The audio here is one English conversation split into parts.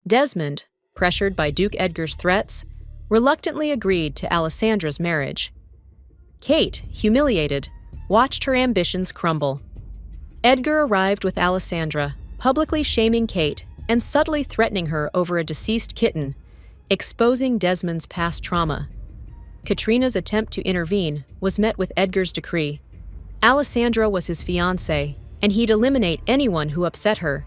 Desmond, pressured by Duke Edgar's threats, reluctantly agreed to Alisandra's marriage. Kate, humiliated, watched her ambitions crumble. Edgar arrived with Alisandre, publicly shaming Kate and subtly threatening her over a deceased kitten, exposing Desmond's past trauma. Katrina's attempt to intervene was met with Edgar's decree. Alisandre was his fiancée, and he'd eliminate anyone who upset her.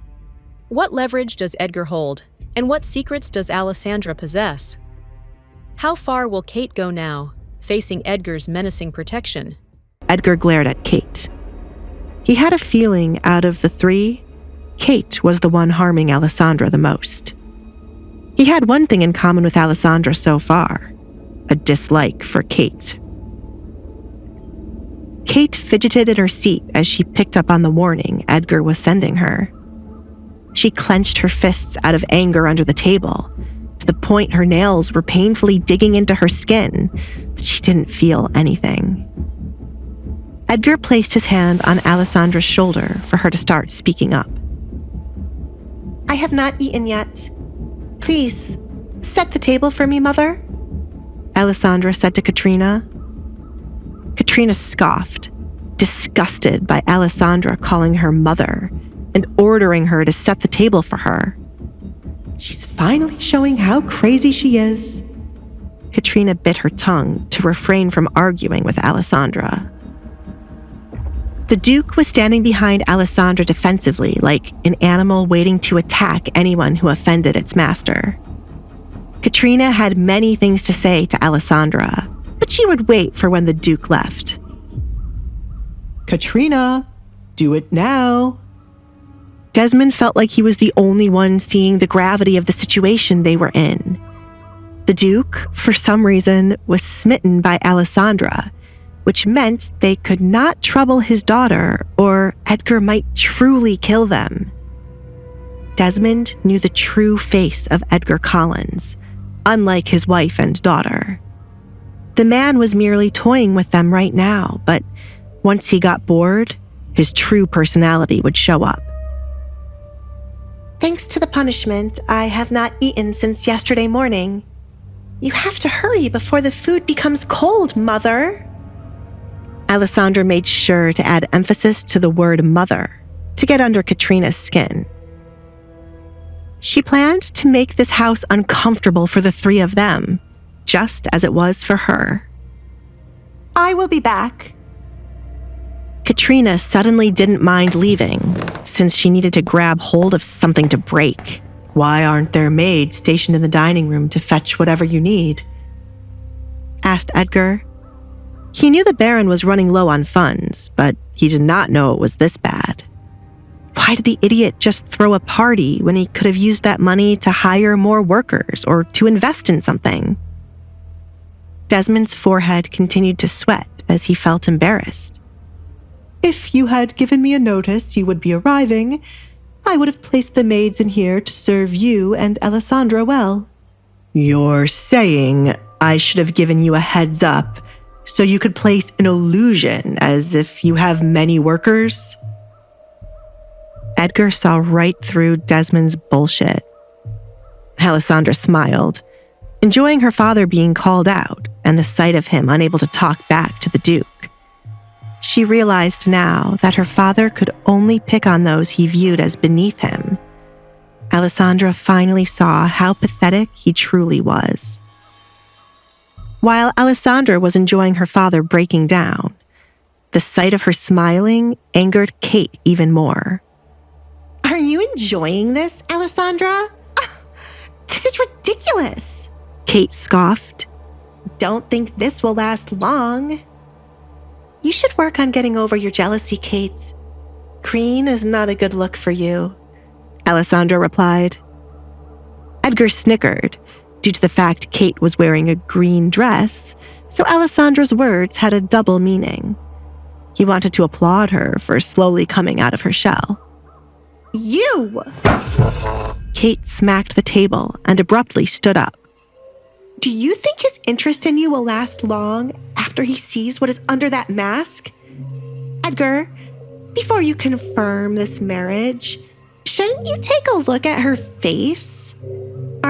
What leverage does Edgar hold, and what secrets does Alisandre possess? How far will Kate go now, facing Edgar's menacing protection? Edgar glared at Kate. He had a feeling out of the three, Kate was the one harming Alisandre the most. He had one thing in common with Alisandre so far, a dislike for Kate. Kate fidgeted in her seat as she picked up on the warning Edgar was sending her. She clenched her fists out of anger under the table, to the point her nails were painfully digging into her skin, but she didn't feel anything. Edgar placed his hand on Alisandre's shoulder for her to start speaking up. "I have not eaten yet. Please, set the table for me, Mother," Alisandre said to Katrina. Katrina scoffed, disgusted by Alisandre calling her mother and ordering her to set the table for her. She's finally showing how crazy she is. Katrina bit her tongue to refrain from arguing with Alisandre. The Duke was standing behind Alisandre defensively, like an animal waiting to attack anyone who offended its master. Katrina had many things to say to Alisandre, but she would wait for when the Duke left. "Katrina, do it now." Desmond felt like he was the only one seeing the gravity of the situation they were in. The Duke, for some reason, was smitten by Alisandre, which meant they could not trouble his daughter or Edgar might truly kill them. Desmond knew the true face of Edgar Collins, unlike his wife and daughter. The man was merely toying with them right now, but once he got bored, his true personality would show up. "Thanks to the punishment, I have not eaten since yesterday morning. You have to hurry before the food becomes cold, Mother." Alisandre made sure to add emphasis to the word mother to get under Katrina's skin. She planned to make this house uncomfortable for the three of them, just as it was for her. "I will be back." Katrina suddenly didn't mind leaving, since she needed to grab hold of something to break. "Why aren't there maids stationed in the dining room to fetch whatever you need?" asked Edgar. He knew the Baron was running low on funds, but he did not know it was this bad. Why did the idiot just throw a party when he could have used that money to hire more workers or to invest in something? Desmond's forehead continued to sweat as he felt embarrassed. "If you had given me a notice you would be arriving, I would have placed the maids in here to serve you and Alisandre well." "You're saying I should have given you a heads up so you could place an illusion as if you have many workers?" Edgar saw right through Desmond's bullshit. Alisandre smiled, enjoying her father being called out and the sight of him unable to talk back to the Duke. She realized now that her father could only pick on those he viewed as beneath him. Alisandre finally saw how pathetic he truly was. While Alisandre was enjoying her father breaking down, the sight of her smiling angered Kate even more. "Are you enjoying this, Alisandre? This is ridiculous," Kate scoffed. "Don't think this will last long." "You should work on getting over your jealousy, Kate. Green is not a good look for you," Alisandre replied. Edgar snickered, due to the fact Kate was wearing a green dress, so Alisandre's words had a double meaning. He wanted to applaud her for slowly coming out of her shell. "You!" Kate smacked the table and abruptly stood up. "Do you think his interest in you will last long after he sees what is under that mask? Edgar, before you confirm this marriage, shouldn't you take a look at her face?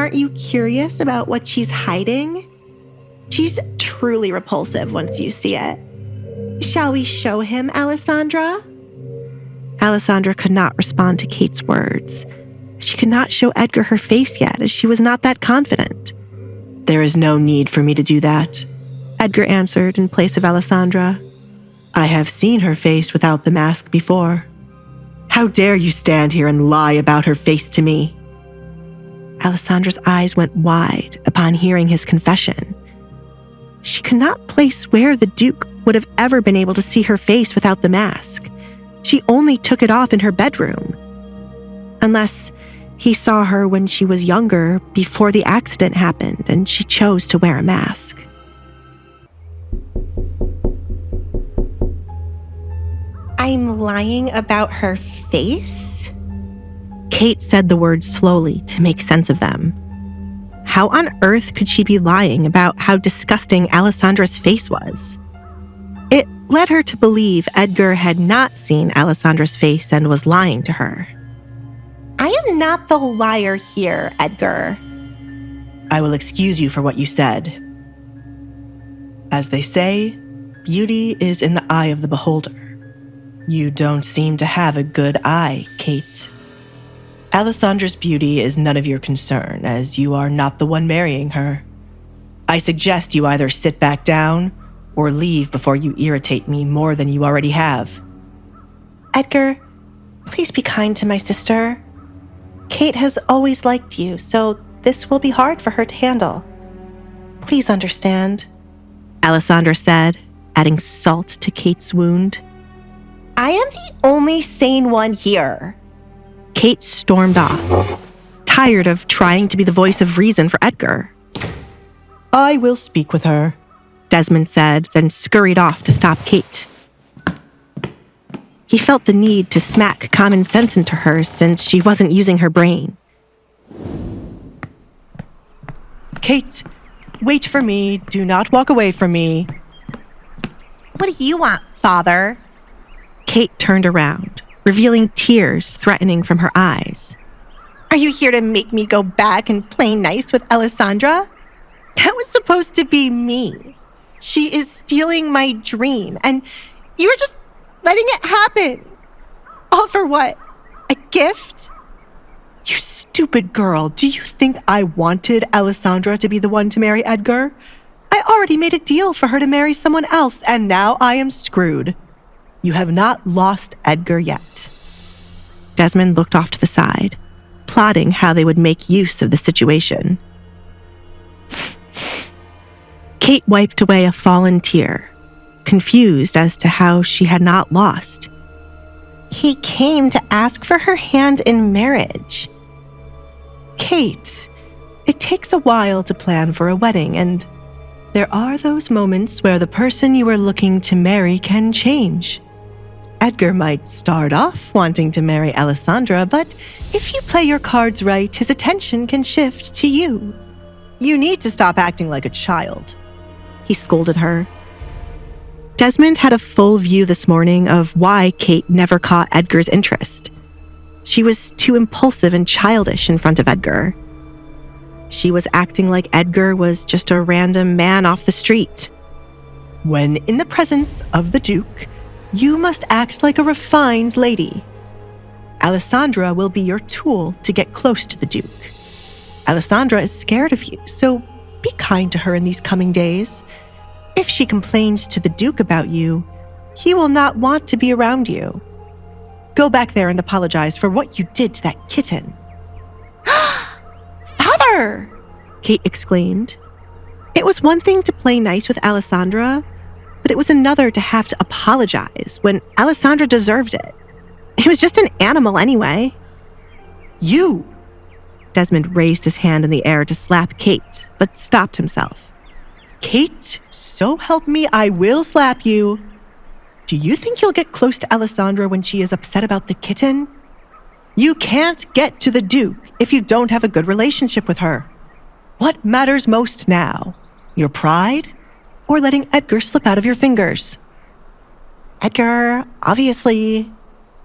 Aren't you curious about what she's hiding? She's truly repulsive once you see it. Shall we show him, Alisandre? Alisandre could not respond to Kate's words. She could not show Edgar her face yet, as she was not that confident. There is no need for me to do that, Edgar answered in place of Alisandre. I have seen her face without the mask before. How dare you stand here and lie about her face to me? Alisandre's eyes went wide upon hearing his confession. She could not place where the Duke would have ever been able to see her face without the mask. She only took it off in her bedroom. Unless he saw her when she was younger, before the accident happened, and she chose to wear a mask. I'm lying about her face? Kate said the words slowly to make sense of them. How on earth could she be lying about how disgusting Alisandre's face was? It led her to believe Edgar had not seen Alisandre's face and was lying to her. I am not the liar here, Edgar. I will excuse you for what you said. As they say, beauty is in the eye of the beholder. You don't seem to have a good eye, Kate. Alisandre's beauty is none of your concern, as you are not the one marrying her. I suggest you either sit back down or leave before you irritate me more than you already have. Edgar, please be kind to my sister. Kate has always liked you, so this will be hard for her to handle. Please understand, Alisandre said, adding salt to Kate's wound. I am the only sane one here. Kate stormed off, tired of trying to be the voice of reason for Edgar. I will speak with her, Desmond said, then scurried off to stop Kate. He felt the need to smack common sense into her since she wasn't using her brain. Kate, wait for me. Do not walk away from me. What do you want, Father? Kate turned around, revealing tears threatening from her eyes. Are you here to make me go back and play nice with Alisandre? That was supposed to be me. She is stealing my dream, and you were just letting it happen. All for what? A gift? You stupid girl. Do you think I wanted Alisandre to be the one to marry Edgar? I already made a deal for her to marry someone else, and now I am screwed. You have not lost Edgar yet. Desmond looked off to the side, plotting how they would make use of the situation. Kate wiped away a fallen tear, confused as to how she had not lost. He came to ask for her hand in marriage. Kate, it takes a while to plan for a wedding, and there are those moments where the person you are looking to marry can change. Edgar might start off wanting to marry Alisandre, but if you play your cards right, his attention can shift to you. You need to stop acting like a child, he scolded her. Desmond had a full view this morning of why Kate never caught Edgar's interest. She was too impulsive and childish in front of Edgar. She was acting like Edgar was just a random man off the street. When in the presence of the Duke, you must act like a refined lady. Alisandre will be your tool to get close to the Duke. Alisandre is scared of you, so be kind to her in these coming days. If she complains to the Duke about you, he will not want to be around you. Go back there and apologize for what you did to that kitten. Father! Kate exclaimed. It was one thing to play nice with Alisandre, but it was another to have to apologize when Alisandre deserved it. It was just an animal anyway. You! Desmond raised his hand in the air to slap Kate, but stopped himself. Kate, so help me, I will slap you. Do you think you'll get close to Alisandre when she is upset about the kitten? You can't get to the Duke if you don't have a good relationship with her. What matters most now? Your pride? Or letting Edgar slip out of your fingers? Edgar, obviously,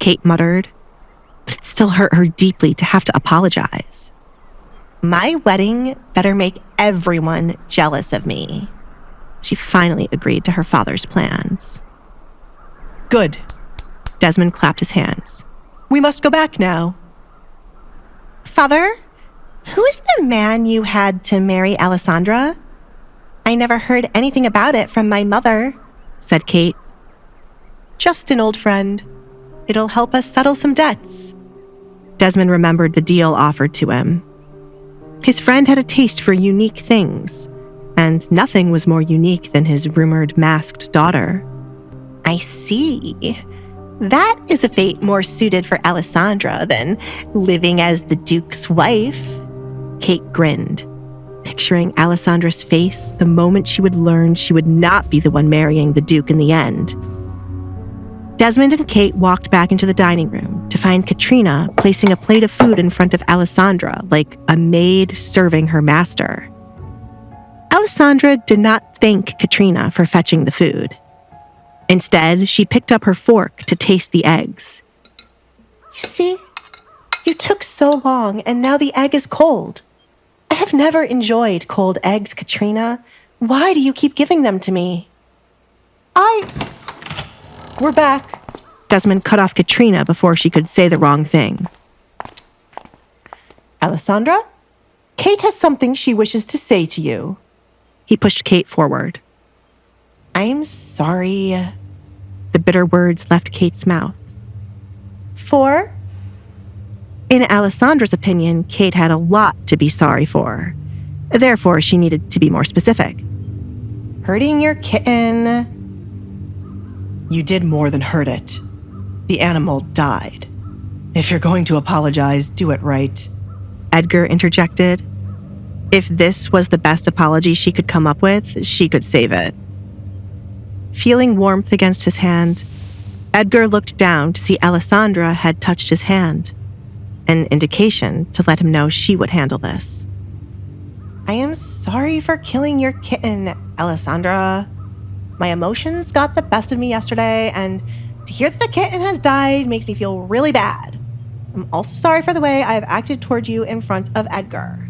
Kate muttered, but it still hurt her deeply to have to apologize. My wedding better make everyone jealous of me. She finally agreed to her father's plans. Good. Desmond clapped his hands. We must go back now. Father, who is the man you had to marry Alisandre? I never heard anything about it from my mother, said Kate. Just an old friend. It'll help us settle some debts. Desmond remembered the deal offered to him. His friend had a taste for unique things, and nothing was more unique than his rumored masked daughter. I see. That is a fate more suited for Alisandre than living as the Duke's wife. Kate grinned, picturing Alisandre's face the moment she would learn she would not be the one marrying the Duke in the end. Desmond and Kate walked back into the dining room to find Katrina placing a plate of food in front of Alisandre like a maid serving her master. Alisandre did not thank Katrina for fetching the food. Instead, she picked up her fork to taste the eggs. You see, you took so long and now the egg is cold. I have never enjoyed cold eggs, Katrina. Why do you keep giving them to me? We're back. Desmond cut off Katrina before she could say the wrong thing. Alisandre, Kate has something she wishes to say to you. He pushed Kate forward. I'm sorry. The bitter words left Kate's mouth. For? In Alisandre's opinion, Kate had a lot to be sorry for. Therefore, she needed to be more specific. Hurting your kitten. You did more than hurt it. The animal died. If you're going to apologize, do it right. Edgar interjected. If this was the best apology she could come up with, she could save it. Feeling warmth against his hand, Edgar looked down to see Alisandre had touched his hand, an indication to let him know she would handle this. I am sorry for killing your kitten, Alisandre. My emotions got the best of me yesterday, and to hear that the kitten has died makes me feel really bad. I'm also sorry for the way I have acted toward you in front of Edgar.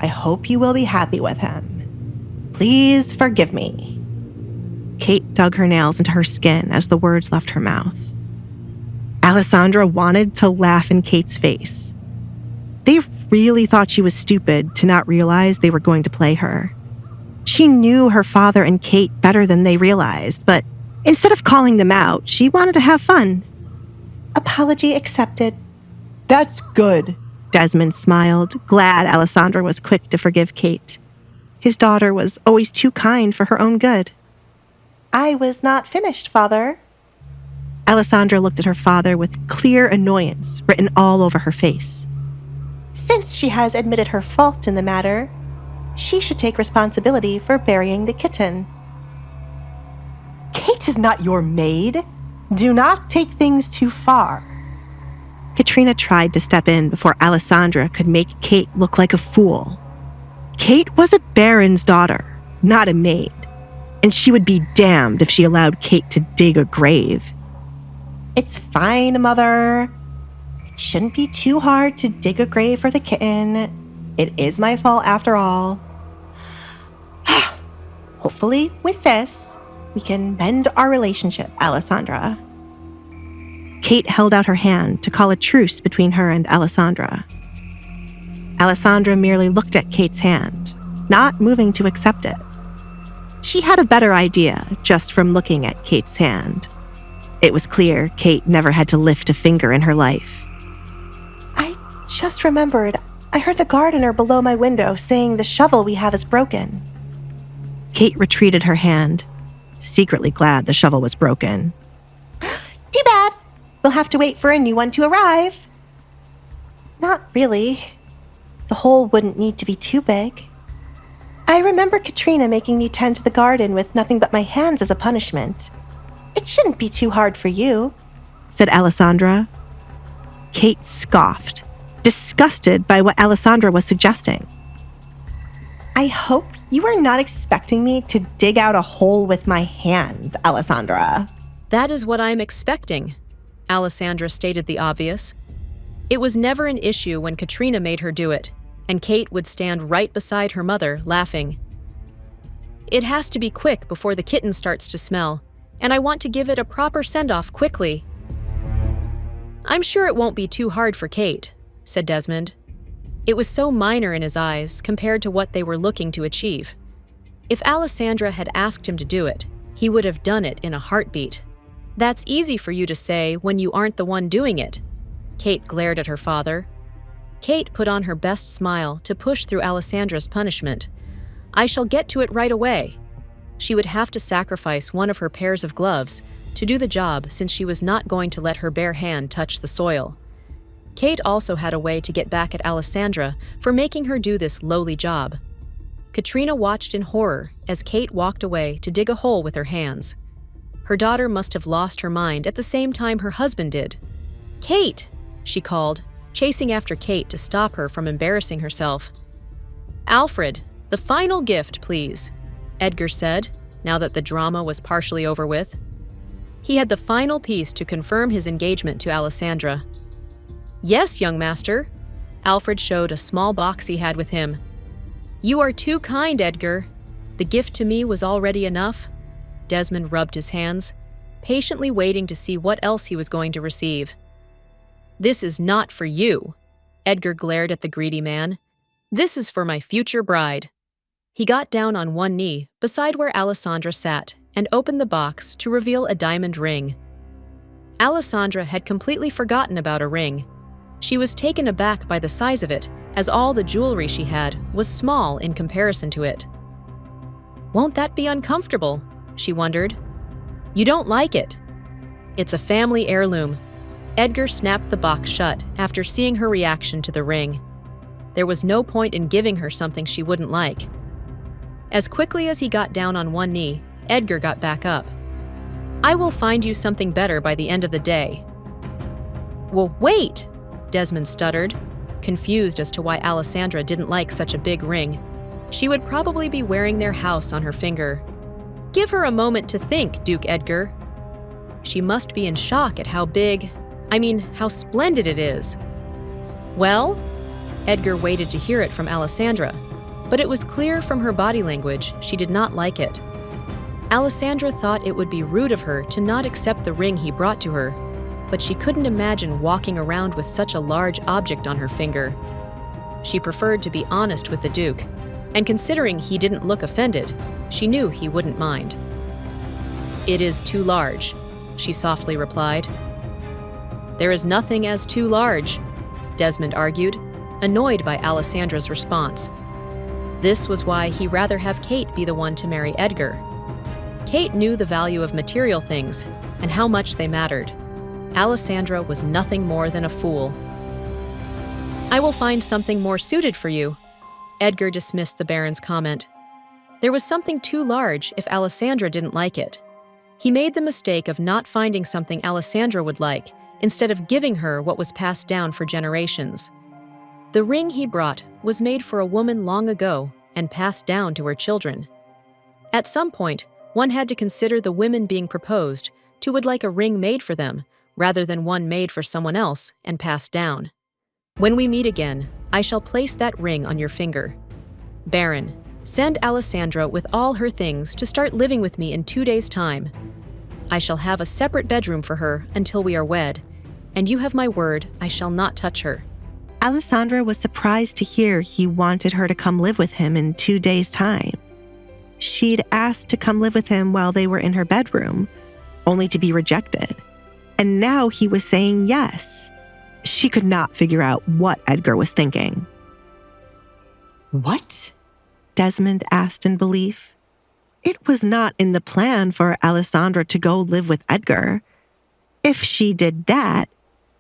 I hope you will be happy with him. Please forgive me. Kate dug her nails into her skin as the words left her mouth. Alisandre wanted to laugh in Kate's face. They really thought she was stupid to not realize they were going to play her. She knew her father and Kate better than they realized, but instead of calling them out, she wanted to have fun. Apology accepted. That's good. Desmond smiled, glad Alisandre was quick to forgive Kate. His daughter was always too kind for her own good. I was not finished, Father. Alisandre looked at her father with clear annoyance written all over her face. Since she has admitted her fault in the matter, she should take responsibility for burying the kitten. Kate is not your maid. Do not take things too far. Katrina tried to step in before Alisandre could make Kate look like a fool. Kate was a baron's daughter, not a maid, and she would be damned if she allowed Kate to dig a grave. It's fine, Mother. It shouldn't be too hard to dig a grave for the kitten. It is my fault after all. Hopefully, with this, we can mend our relationship, Alisandre. Kate held out her hand to call a truce between her and Alisandre. Alisandre merely looked at Kate's hand, not moving to accept it. She had a better idea just from looking at Kate's hand. It was clear Kate never had to lift a finger in her life. I just remembered, I heard the gardener below my window saying the shovel we have is broken. Kate retreated her hand, secretly glad the shovel was broken. Too bad. We'll have to wait for a new one to arrive. Not really. The hole wouldn't need to be too big. I remember Katrina making me tend to the garden with nothing but my hands as a punishment. It shouldn't be too hard for you, said Alisandre. Kate scoffed, disgusted by what Alisandre was suggesting. I hope you are not expecting me to dig out a hole with my hands, Alisandre. That is what I'm expecting, Alisandre stated the obvious. It was never an issue when Katrina made her do it, and Kate would stand right beside her mother, laughing. It has to be quick before the kitten starts to smell, and I want to give it a proper send-off quickly. I'm sure it won't be too hard for Kate, said Desmond. It was so minor in his eyes compared to what they were looking to achieve. If Alisandre had asked him to do it, he would have done it in a heartbeat. That's easy for you to say when you aren't the one doing it. Kate glared at her father. Kate put on her best smile to push through Alisandre's punishment. I shall get to it right away. She would have to sacrifice one of her pairs of gloves to do the job since she was not going to let her bare hand touch the soil. Kate also had a way to get back at Alisandre for making her do this lowly job. Katrina watched in horror as Kate walked away to dig a hole with her hands. Her daughter must have lost her mind at the same time her husband did. Kate, she called, chasing after Kate to stop her from embarrassing herself. Alfred, the final gift, please, Edgar said, now that the drama was partially over with. He had the final piece to confirm his engagement to Alisandre. Yes, young master. Alfred showed a small box he had with him. You are too kind, Edgar. The gift to me was already enough. Desmond rubbed his hands, patiently waiting to see what else he was going to receive. This is not for you, Edgar glared at the greedy man. This is for my future bride. He got down on one knee beside where Alisandre sat and opened the box to reveal a diamond ring. Alisandre had completely forgotten about a ring. She was taken aback by the size of it, as all the jewelry she had was small in comparison to it. Won't that be uncomfortable? She wondered. You don't like it. It's a family heirloom. Edgar snapped the box shut after seeing her reaction to the ring. There was no point in giving her something she wouldn't like. As quickly as he got down on one knee, Edgar got back up. I will find you something better by the end of the day. Well, wait, Desmond stuttered, confused as to why Alisandre didn't like such a big ring. She would probably be wearing their house on her finger. Give her a moment to think, Duke Edgar. She must be in shock at how splendid it is. Well? Edgar waited to hear it from Alisandre, but it was clear from her body language she did not like it. Alisandre thought it would be rude of her to not accept the ring he brought to her, but she couldn't imagine walking around with such a large object on her finger. She preferred to be honest with the Duke, and considering he didn't look offended, she knew he wouldn't mind. It is too large, she softly replied. There is nothing as too large, Desmond argued, annoyed by Alisandre's response. This was why he'd rather have Kate be the one to marry Edgar. Kate knew the value of material things and how much they mattered. Alisandre was nothing more than a fool. I will find something more suited for you. Edgar dismissed the Baron's comment. There was something too large if Alisandre didn't like it. He made the mistake of not finding something Alisandre would like, instead of giving her what was passed down for generations. The ring he brought was made for a woman long ago and passed down to her children. At some point, one had to consider the women being proposed to would like a ring made for them, rather than one made for someone else and passed down. When we meet again, I shall place that ring on your finger. Baron, send Alisandre with all her things to start living with me in 2 days' time. I shall have a separate bedroom for her until we are wed, and you have my word I shall not touch her. Alisandre was surprised to hear he wanted her to come live with him in 2 days' time. She'd asked to come live with him while they were in her bedroom, only to be rejected. And now he was saying yes. She could not figure out what Edgar was thinking. What? Desmond asked in belief. It was not in the plan for Alisandre to go live with Edgar. If she did that,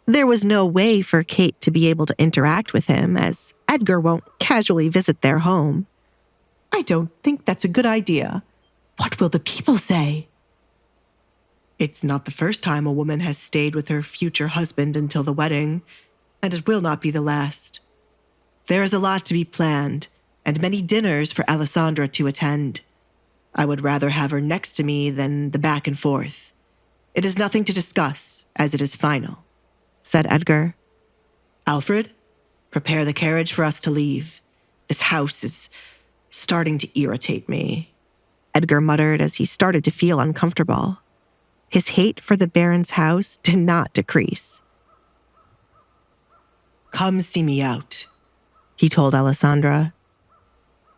there was no way for Kate to be able to interact with him, as Edgar won't casually visit their home. I don't think that's a good idea. What will the people say? It's not the first time a woman has stayed with her future husband until the wedding, and it will not be the last. There is a lot to be planned, and many dinners for Alisandre to attend. I would rather have her next to me than the back and forth. It is nothing to discuss, as it is final, said Edgar. Alfred, prepare the carriage for us to leave. This house is starting to irritate me, Edgar muttered as he started to feel uncomfortable. His hate for the Baron's house did not decrease. Come see me out, he told Alisandre.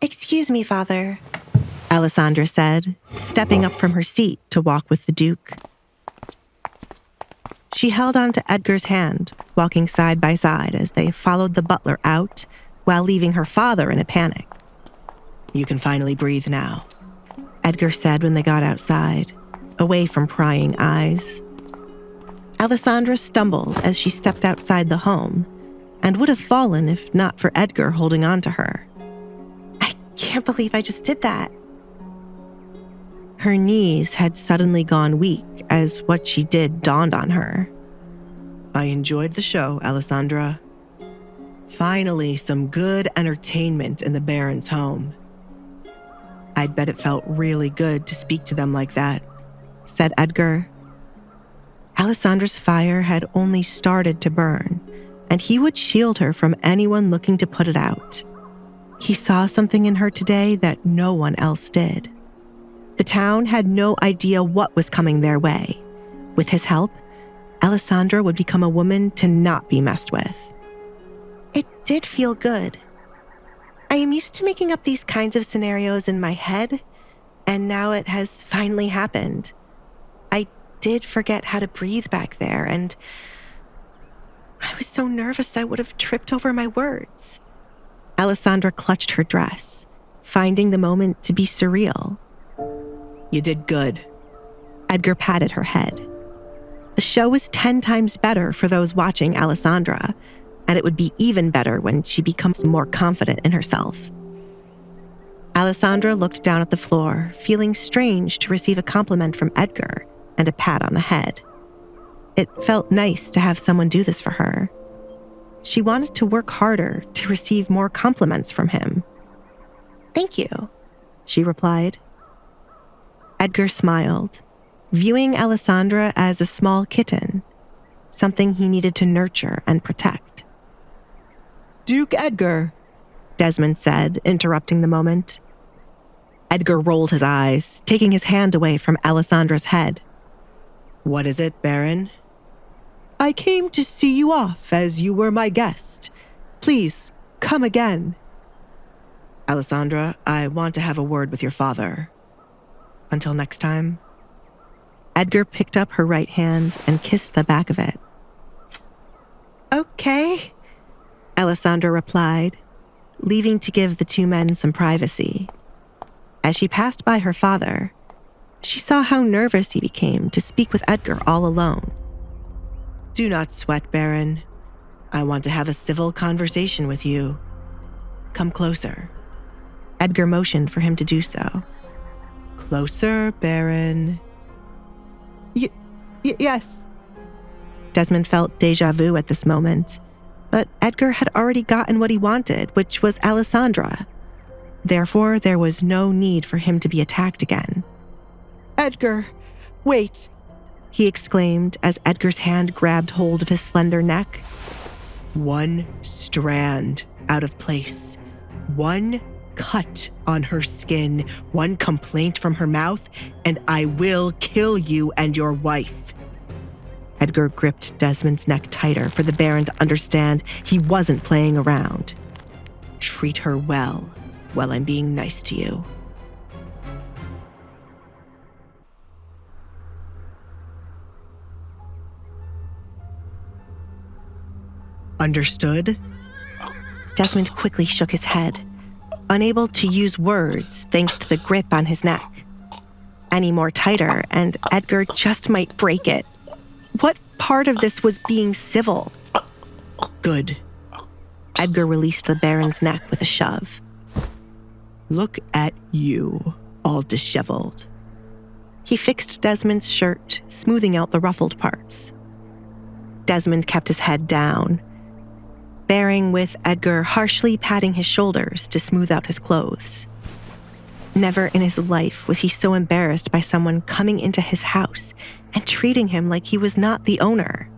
Excuse me, Father, Alisandre said, stepping up from her seat to walk with the Duke. She held on to Edgar's hand, walking side by side as they followed the butler out while leaving her father in a panic. You can finally breathe now, Edgar said when they got outside, away from prying eyes. Alisandre stumbled as she stepped outside the home and would have fallen if not for Edgar holding on to her. I can't believe I just did that. Her knees had suddenly gone weak as what she did dawned on her. I enjoyed the show, Alisandre. Finally, some good entertainment in the Baron's home. I'd bet it felt really good to speak to them like that, said Edgar. Alisandre's fire had only started to burn, and he would shield her from anyone looking to put it out. He saw something in her today that no one else did. The town had no idea what was coming their way. With his help, Alisandre would become a woman to not be messed with. It did feel good. I am used to making up these kinds of scenarios in my head, and now it has finally happened. I did forget how to breathe back there, and I was so nervous I would have tripped over my words. Alisandre clutched her dress, finding the moment to be surreal. You did good. Edgar patted her head. The show was 10 times better for those watching Alisandre, and it would be even better when she becomes more confident in herself. Alisandre looked down at the floor, feeling strange to receive a compliment from Edgar and a pat on the head. It felt nice to have someone do this for her. She wanted to work harder to receive more compliments from him. Thank you, she replied. Edgar smiled, viewing Alisandre as a small kitten, something he needed to nurture and protect. Duke Edgar, Desmond said, interrupting the moment. Edgar rolled his eyes, taking his hand away from Alisandre's head. What is it, Baron? I came to see you off as you were my guest. Please, come again. Alisandre, I want to have a word with your father. Until next time. Edgar picked up her right hand and kissed the back of it. Okay, Alisandre replied, leaving to give the two men some privacy. As she passed by her father, she saw how nervous he became to speak with Edgar all alone. Do not sweat, Baron. I want to have a civil conversation with you. Come closer. Edgar motioned for him to do so. Closer, Baron. Yes. Desmond felt déjà vu at this moment, but Edgar had already gotten what he wanted, which was Alisandre. Therefore, there was no need for him to be attacked again. Edgar, wait, he exclaimed as Edgar's hand grabbed hold of his slender neck. One strand out of place. One cut on her skin, one complaint from her mouth, and I will kill you and your wife. Edgar gripped Desmond's neck tighter for the Baron to understand he wasn't playing around. Treat her well while I'm being nice to you. Understood? Desmond quickly shook his head, unable to use words thanks to the grip on his neck. Any more tighter, and Edgar just might break it. What part of this was being civil? Good. Edgar released the Baron's neck with a shove. Look at you, all disheveled. He fixed Desmond's shirt, smoothing out the ruffled parts. Desmond kept his head down, bearing with Edgar harshly patting his shoulders to smooth out his clothes. Never in his life was he so embarrassed by someone coming into his house and treating him like he was not the owner.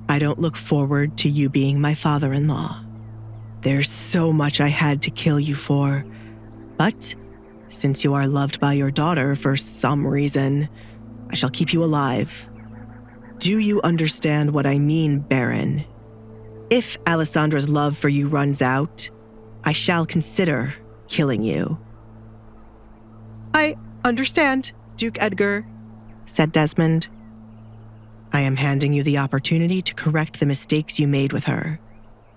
I don't look forward to you being my father-in-law. There's so much I had to kill you for, but since you are loved by your daughter for some reason, I shall keep you alive. Do you understand what I mean, Baron? If Alisandra's love for you runs out, I shall consider killing you. I understand, Duke Edgar, said Desmond. I am handing you the opportunity to correct the mistakes you made with her.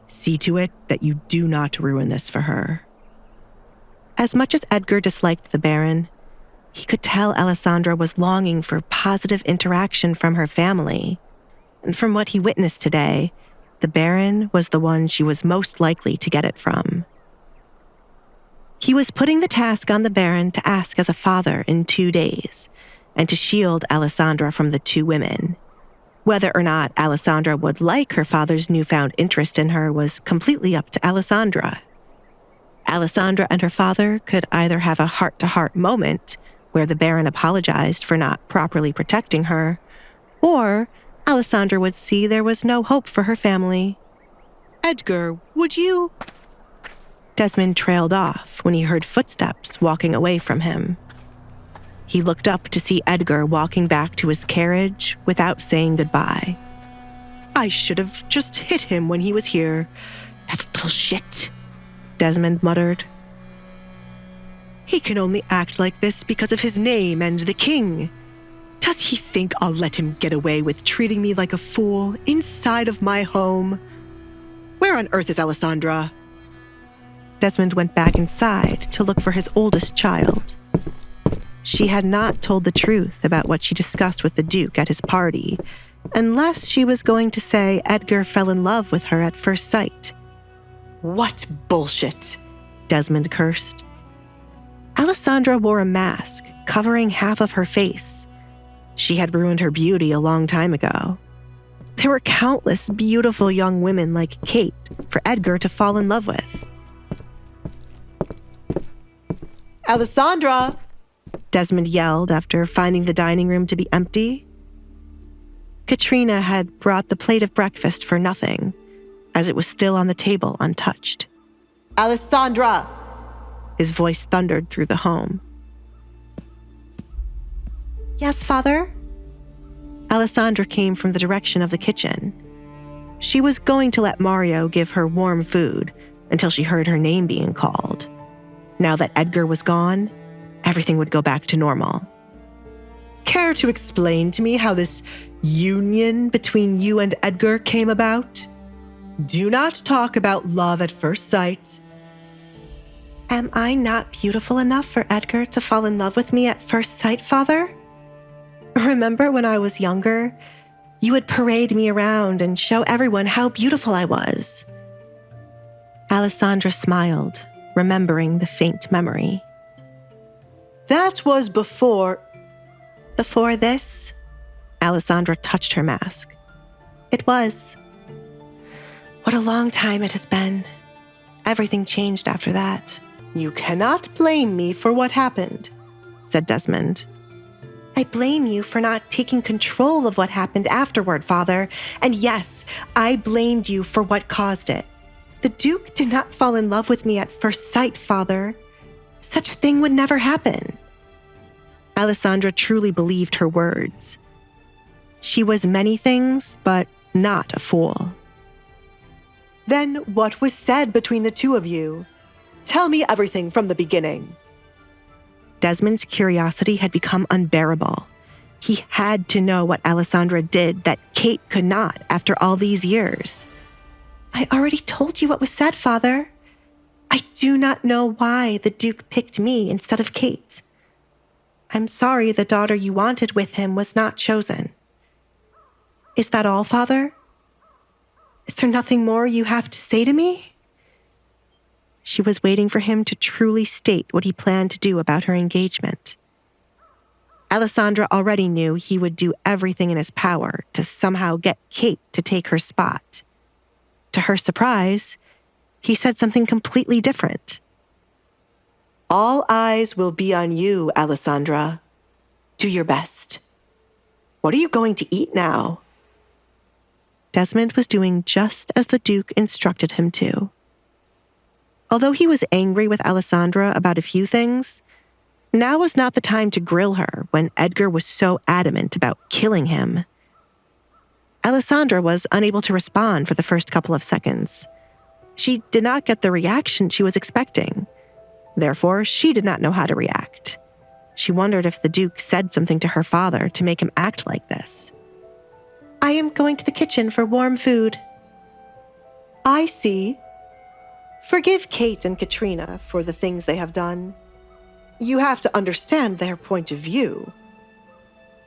See to it that you do not ruin this for her. As much as Edgar disliked the Baron, he could tell Alisandre was longing for positive interaction from her family. And from what he witnessed today, the Baron was the one she was most likely to get it from. He was putting the task on the Baron to ask as a father in 2 days, and to shield Alisandre from the two women. Whether or not Alisandre would like her father's newfound interest in her was completely up to Alisandre. Alisandre and her father could either have a heart-to-heart moment where the Baron apologized for not properly protecting her, or Alisandre would see there was no hope for her family. Edgar, would you? Desmond trailed off when he heard footsteps walking away from him. He looked up to see Edgar walking back to his carriage without saying goodbye. I should have just hit him when he was here. That little shit, Desmond muttered. He can only act like this because of his name and the king. Does he think I'll let him get away with treating me like a fool inside of my home? Where on earth is Alisandre? Desmond went back inside to look for his oldest child. She had not told the truth about what she discussed with the Duke at his party, unless she was going to say Edgar fell in love with her at first sight. What bullshit, Desmond cursed. Alisandre wore a mask covering half of her face. She had ruined her beauty a long time ago. There were countless beautiful young women like Kate for Edgar to fall in love with. Alisandre! Desmond yelled after finding the dining room to be empty. Katrina had brought the plate of breakfast for nothing, as it was still on the table untouched. Alisandre! His voice thundered through the home. Yes, Father? Alisandre came from the direction of the kitchen. She was going to let Mario give her warm food until she heard her name being called. Now that Edgar was gone, everything would go back to normal. Care to explain to me how this union between you and Edgar came about? Do not talk about love at first sight. Am I not beautiful enough for Edgar to fall in love with me at first sight, Father? Remember when I was younger, you would parade me around and show everyone how beautiful I was. Alisandre smiled, remembering the faint memory. That was before... Before this? Alisandre touched her mask. It was. What a long time it has been. Everything changed after that. You cannot blame me for what happened, said Desmond. I blame you for not taking control of what happened afterward, Father. And yes, I blamed you for what caused it. The Duke did not fall in love with me at first sight, Father. Such a thing would never happen. Alisandre truly believed her words. She was many things, but not a fool. Then what was said between the two of you? Tell me everything from the beginning. Desmond's curiosity had become unbearable. He had to know what Alisandre did that Kate could not after all these years. I already told you what was said, Father. I do not know why the Duke picked me instead of Kate. I'm sorry the daughter you wanted with him was not chosen. Is that all, Father? Is there nothing more you have to say to me? She was waiting for him to truly state what he planned to do about her engagement. Alisandre already knew he would do everything in his power to somehow get Kate to take her spot. To her surprise, he said something completely different. All eyes will be on you, Alisandre. Do your best. What are you going to eat now? Desmond was doing just as the Duke instructed him to. Although he was angry with Alisandre about a few things, now was not the time to grill her when Edgar was so adamant about killing him. Alisandre was unable to respond for the first couple of seconds. She did not get the reaction she was expecting. Therefore, she did not know how to react. She wondered if the Duke said something to her father to make him act like this. "I am going to the kitchen for warm food." "I see. Forgive Kate and Katrina for the things they have done. You have to understand their point of view.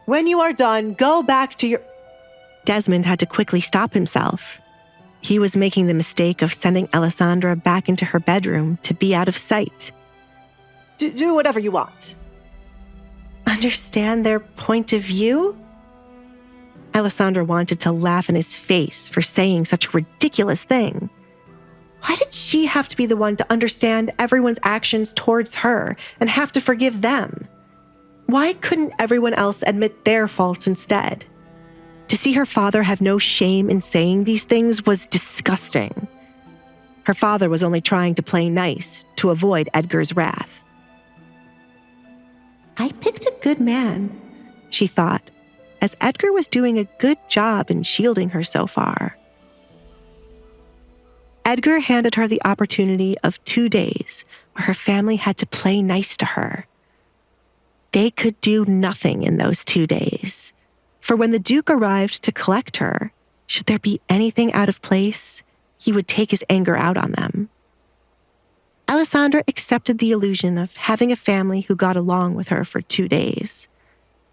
When you are done, go back to your..." Desmond had to quickly stop himself. He was making the mistake of sending Alisandre back into her bedroom to be out of sight. Do whatever you want." Understand their point of view? Alisandre wanted to laugh in his face for saying such a ridiculous thing. Why did she have to be the one to understand everyone's actions towards her and have to forgive them? Why couldn't everyone else admit their faults instead? To see her father have no shame in saying these things was disgusting. Her father was only trying to play nice to avoid Edgar's wrath. I picked a good man, she thought, as Edgar was doing a good job in shielding her so far. Edgar handed her the opportunity of 2 days where her family had to play nice to her. They could do nothing in those 2 days, for when the Duke arrived to collect her, should there be anything out of place, he would take his anger out on them. Alisandre accepted the illusion of having a family who got along with her for 2 days.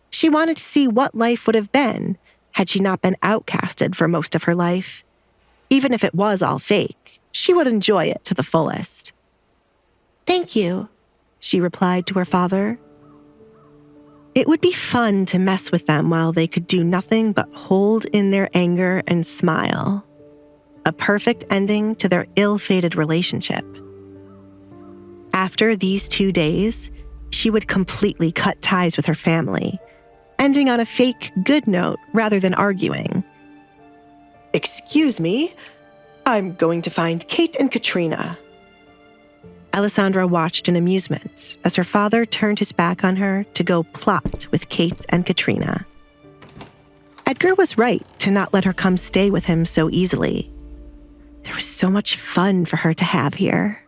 She wanted to see what life would have been had she not been outcasted for most of her life. Even if it was all fake, she would enjoy it to the fullest. "Thank you," she replied to her father. It would be fun to mess with them while they could do nothing but hold in their anger and smile. A perfect ending to their ill-fated relationship. After these 2 days, she would completely cut ties with her family, ending on a fake good note rather than arguing. "Excuse me, I'm going to find Kate and Katrina." Alisandre watched in amusement as her father turned his back on her to go plot with Kate and Katrina. Edgar was right to not let her come stay with him so easily. There was so much fun for her to have here.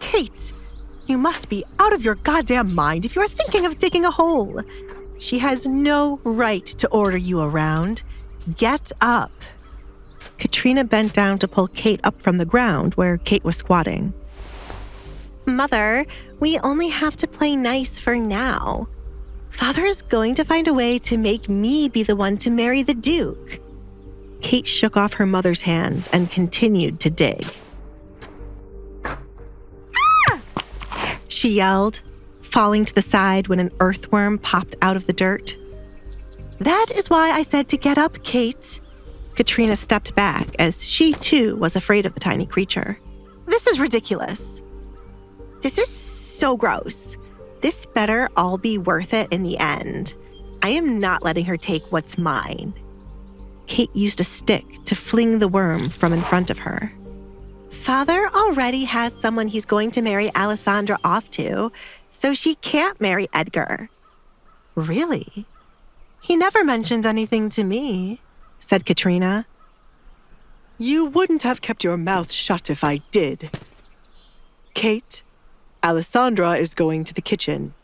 "Kate, you must be out of your goddamn mind if you are thinking of digging a hole. She has no right to order you around. Get up." Katrina bent down to pull Kate up from the ground where Kate was squatting. "Mother, we only have to play nice for now. Father is going to find a way to make me be the one to marry the Duke." Kate shook off her mother's hands and continued to dig. She yelled, falling to the side when an earthworm popped out of the dirt. "That is why I said to get up, Kate." Katrina stepped back as she, too, was afraid of the tiny creature. "This is ridiculous. This is so gross. This better all be worth it in the end. I am not letting her take what's mine." Kate used a stick to fling the worm from in front of her. "Father already has someone he's going to marry Alisandre off to, so she can't marry Edgar." "Really? He never mentioned anything to me," said Katrina. "You wouldn't have kept your mouth shut if I did. Kate, Alisandre is going to the kitchen.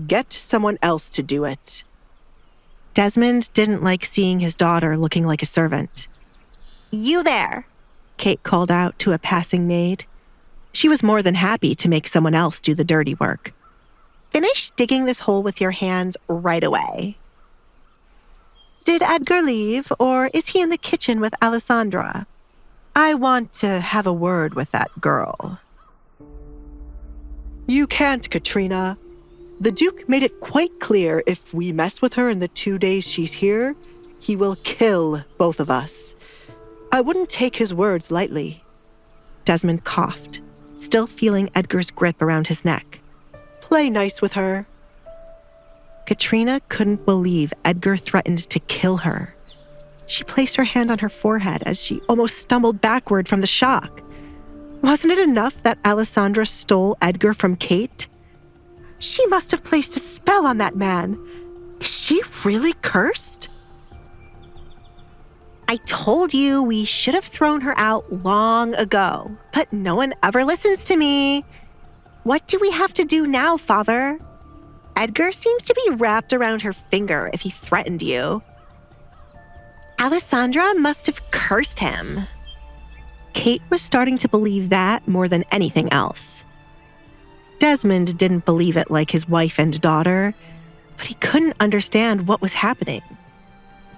Get someone else to do it." Desmond didn't like seeing his daughter looking like a servant. "You there," Kate called out to a passing maid. She was more than happy to make someone else do the dirty work. "Finish digging this hole with your hands right away." "Did Edgar leave, or is he in the kitchen with Alisandre? I want to have a word with that girl." "You can't, Katrina. The Duke made it quite clear if we mess with her in the 2 days she's here, he will kill both of us. I wouldn't take his words lightly." Desmond coughed, still feeling Edgar's grip around his neck. "Play nice with her." Katrina couldn't believe Edgar threatened to kill her. She placed her hand on her forehead as she almost stumbled backward from the shock. Wasn't it enough that Alisandre stole Edgar from Kate? She must have placed a spell on that man. Is she really cursed? I told you we should have thrown her out long ago, but no one ever listens to me. What do we have to do now, Father? Edgar seems to be wrapped around her finger if he threatened you. Alisandre must have cursed him. Kate was starting to believe that more than anything else. Desmond didn't believe it like his wife and daughter, but he couldn't understand what was happening.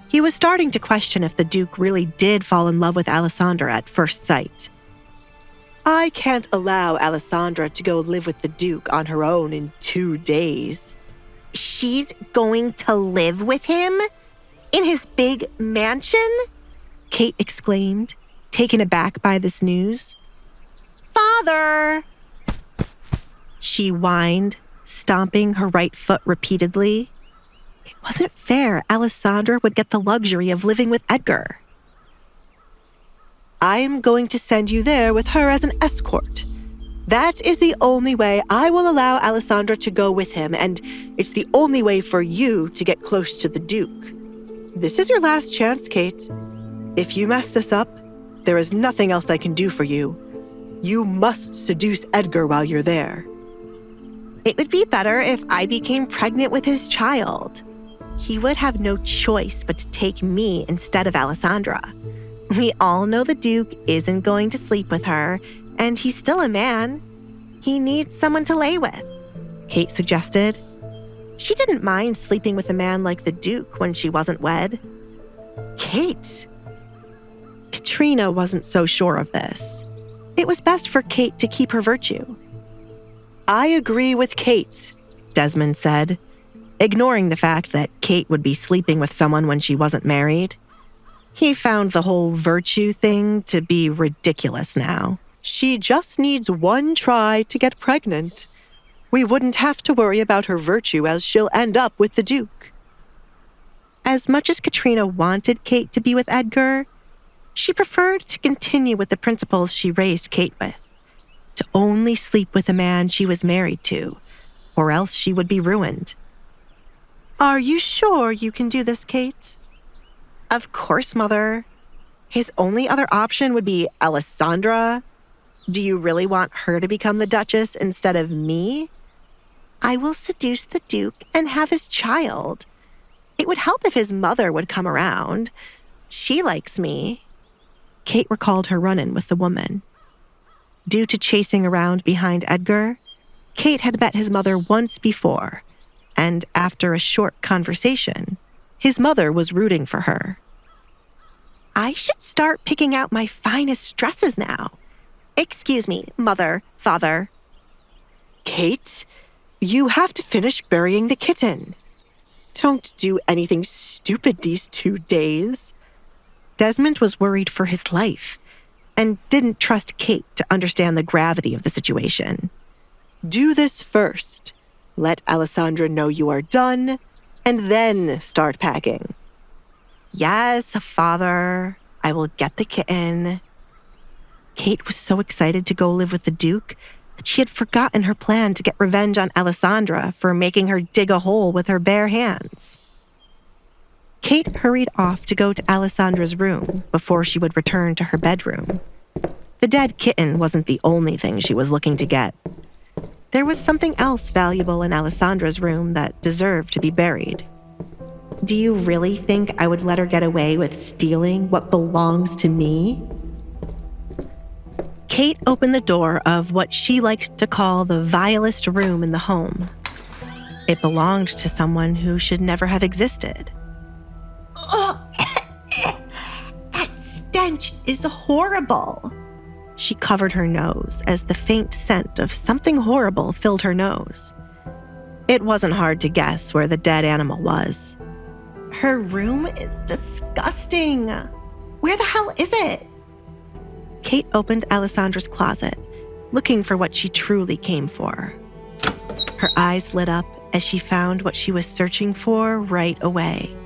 He was starting to question if the Duke really did fall in love with Alisandre at first sight. I can't allow Alisandre to go live with the Duke on her own in 2 days. She's going to live with him? In his big mansion? Kate exclaimed, taken aback by this news. Father! She whined, stomping her right foot repeatedly. It wasn't fair Alisandre would get the luxury of living with Edgar. I'm going to send you there with her as an escort. That is the only way I will allow Alisandre to go with him, and it's the only way for you to get close to the Duke. This is your last chance, Kate. If you mess this up, there is nothing else I can do for you. You must seduce Edgar while you're there. It would be better if I became pregnant with his child. He would have no choice but to take me instead of Alisandre. We all know the Duke isn't going to sleep with her, and he's still a man. He needs someone to lay with, Kate suggested. She didn't mind sleeping with a man like the Duke when she wasn't wed. Kate! Katrina wasn't so sure of this. It was best for Kate to keep her virtue. I agree with Kate, Desmond said, ignoring the fact that Kate would be sleeping with someone when she wasn't married. He found the whole virtue thing to be ridiculous now. She just needs one try to get pregnant. We wouldn't have to worry about her virtue as she'll end up with the Duke. As much as Katrina wanted Kate to be with Edgar, she preferred to continue with the principles she raised Kate with, to only sleep with a man she was married to, or else she would be ruined. Are you sure you can do this, Kate? Of course, Mother. His only other option would be Alisandre. Do you really want her to become the Duchess instead of me? I will seduce the Duke and have his child. It would help if his mother would come around. She likes me. Kate recalled her run-in with the woman. Due to chasing around behind Edgar, Kate had met his mother once before, and after a short conversation, his mother was rooting for her. I should start picking out my finest dresses now. Excuse me, Mother, Father. Kate, you have to finish burying the kitten. Don't do anything stupid these 2 days. Desmond was worried for his life and didn't trust Kate to understand the gravity of the situation. Do this first. Let Alisandre know you are done, and then start packing. Yes, Father, I will get the kitten. Kate was so excited to go live with the Duke that she had forgotten her plan to get revenge on Alisandre for making her dig a hole with her bare hands. Kate hurried off to go to Alisandre's room before she would return to her bedroom. The dead kitten wasn't the only thing she was looking to get. There was something else valuable in Alisandre's room that deserved to be buried. Do you really think I would let her get away with stealing what belongs to me? Kate opened the door of what she liked to call the vilest room in the home. It belonged to someone who should never have existed. Oh, that stench is horrible. She covered her nose as the faint scent of something horrible filled her nose. It wasn't hard to guess where the dead animal was. Her room is disgusting. Where the hell is it? Kate opened Alisandre's closet, looking for what she truly came for. Her eyes lit up as she found what she was searching for right away.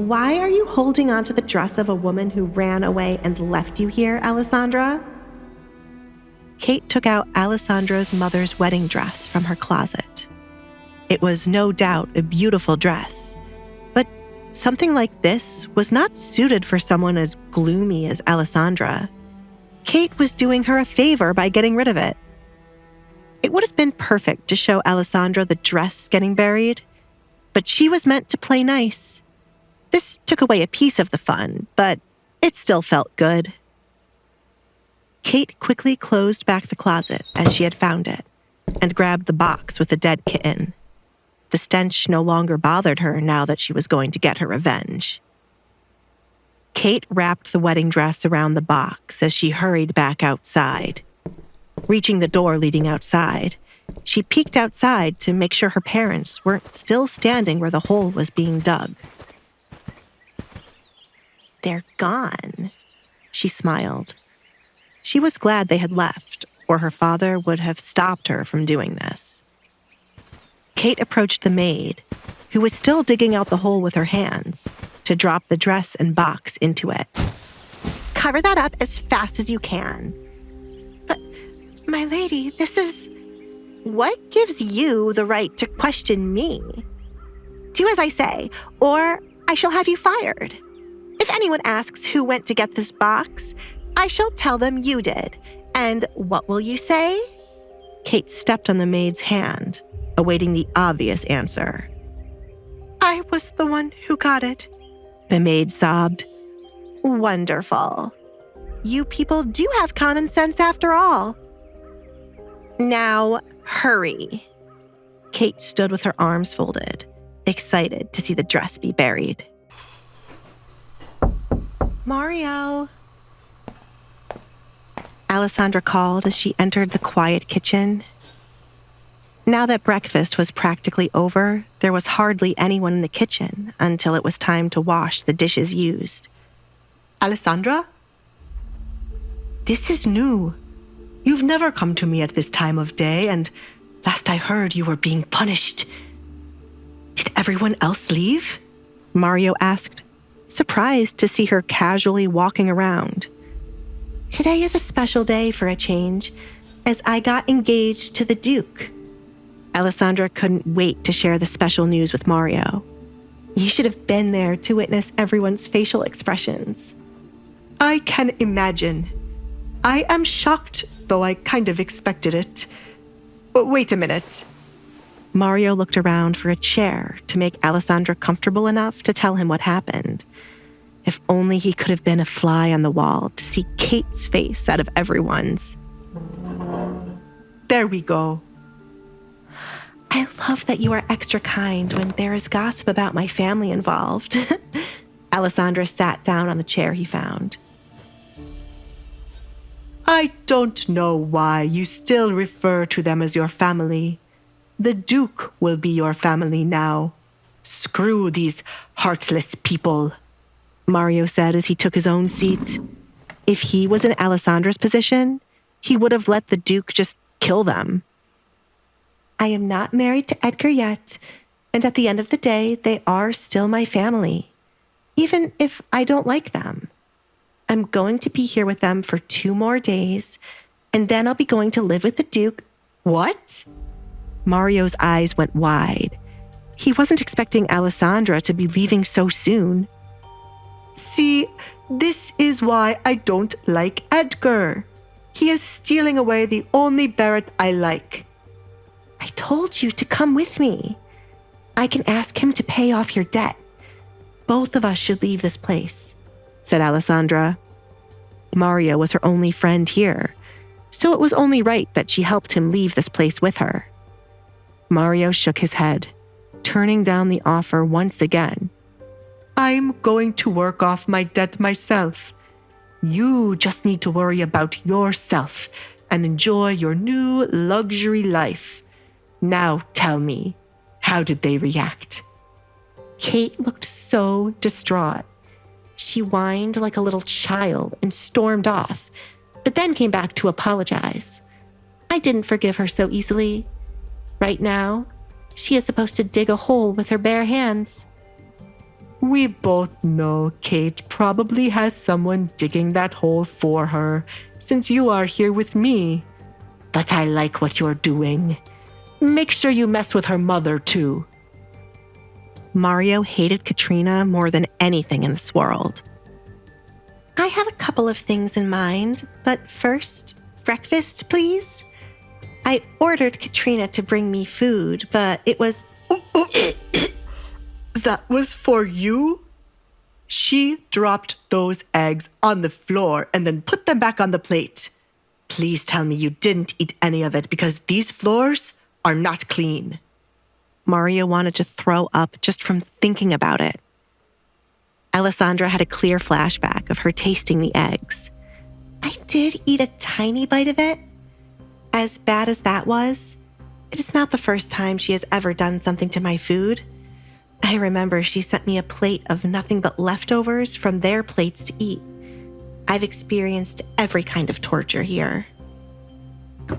Why are you holding onto the dress of a woman who ran away and left you here, Alisandre? Kate took out Alisandra's mother's wedding dress from her closet. It was no doubt a beautiful dress, but something like this was not suited for someone as gloomy as Alisandre. Kate was doing her a favor by getting rid of it. It would have been perfect to show Alisandre the dress getting buried, but she was meant to play nice. This took away a piece of the fun, but it still felt good. Kate quickly closed back the closet as she had found it and grabbed the box with the dead kitten. The stench no longer bothered her now that she was going to get her revenge. Kate wrapped the wedding dress around the box as she hurried back outside. Reaching the door leading outside, she peeked outside to make sure her parents weren't still standing where the hole was being dug. They're gone, she smiled. She was glad they had left, or her father would have stopped her from doing this. Kate approached the maid, who was still digging out the hole with her hands, to drop the dress and box into it. Cover that up as fast as you can. But, my lady, this is... What gives you the right to question me? Do as I say, or I shall have you fired. If anyone asks who went to get this box, I shall tell them you did. And what will you say? Kate stepped on the maid's hand, awaiting the obvious answer. I was the one who got it, the maid sobbed. Wonderful. You people do have common sense after all. Now, hurry. Kate stood with her arms folded, excited to see the dress be buried. Mario. Alisandre called as she entered the quiet kitchen. Now that breakfast was practically over, there was hardly anyone in the kitchen until it was time to wash the dishes used. Alisandre? This is new. You've never come to me at this time of day, and last I heard you were being punished. Did everyone else leave? Mario asked, surprised to see her casually walking around. Today is a special day for a change, as I got engaged to the Duke. Alisandre couldn't wait to share the special news with Mario. You should have been there to witness everyone's facial expressions. I can imagine. I am shocked, though I kind of expected it. Wait a minute. Mario looked around for a chair to make Alisandre comfortable enough to tell him what happened. If only he could have been a fly on the wall to see Kate's face out of everyone's. There we go. I love that you are extra kind when there is gossip about my family involved. Alisandre sat down on the chair he found. I don't know why you still refer to them as your family. The Duke will be your family now. Screw these heartless people, Mario said as he took his own seat. If he was in Alisandre's position, he would have let the Duke just kill them. I am not married to Edgar yet, and at the end of the day, they are still my family, even if I don't like them. I'm going to be here with them for 2 more days, and then I'll be going to live with the Duke. What? Mario's eyes went wide. He wasn't expecting Alisandre to be leaving so soon. See, this is why I don't like Edgar. He is stealing away the only Barrett I like. I told you to come with me. I can ask him to pay off your debt. Both of us should leave this place, said Alisandre. Mario was her only friend here, so it was only right that she helped him leave this place with her. Mario shook his head, turning down the offer once again. I'm going to work off my debt myself. You just need to worry about yourself and enjoy your new luxury life. Now tell me, how did they react? Kate looked so distraught. She whined like a little child and stormed off, but then came back to apologize. I didn't forgive her so easily. Right now, she is supposed to dig a hole with her bare hands. We both know Kate probably has someone digging that hole for her since you are here with me. But I like what you're doing. Make sure you mess with her mother, too. Mario hated Katrina more than anything in this world. I have a couple of things in mind, but first, breakfast, please? I ordered Katrina to bring me food, but it was... That was for you? She dropped those eggs on the floor and then put them back on the plate. Please tell me you didn't eat any of it because these floors are not clean. Mario wanted to throw up just from thinking about it. Alisandre had a clear flashback of her tasting the eggs. I did eat a tiny bite of it. As bad as that was, it is not the first time she has ever done something to my food. I remember she sent me a plate of nothing but leftovers from their plates to eat. I've experienced every kind of torture here.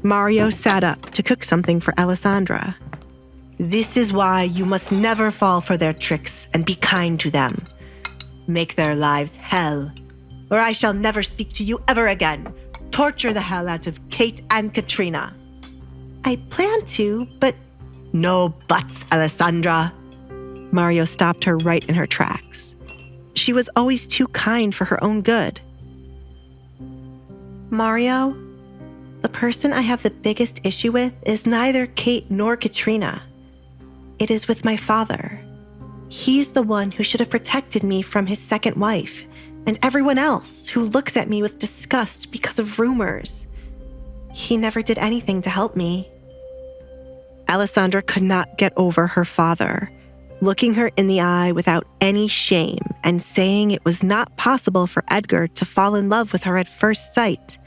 Mario sat up to cook something for Alisandre. This is why you must never fall for their tricks and be kind to them. Make their lives hell, or I shall never speak to you ever again. Torture the hell out of Kate and Katrina. I plan to, but... No buts, Alisandre. Mario stopped her right in her tracks. She was always too kind for her own good. Mario, the person I have the biggest issue with is neither Kate nor Katrina. It is with my father. He's the one who should have protected me from his second wife and everyone else who looks at me with disgust because of rumors. He never did anything to help me. Alisandre could not get over her father, looking her in the eye without any shame and saying it was not possible for Edgar to fall in love with her at first sight.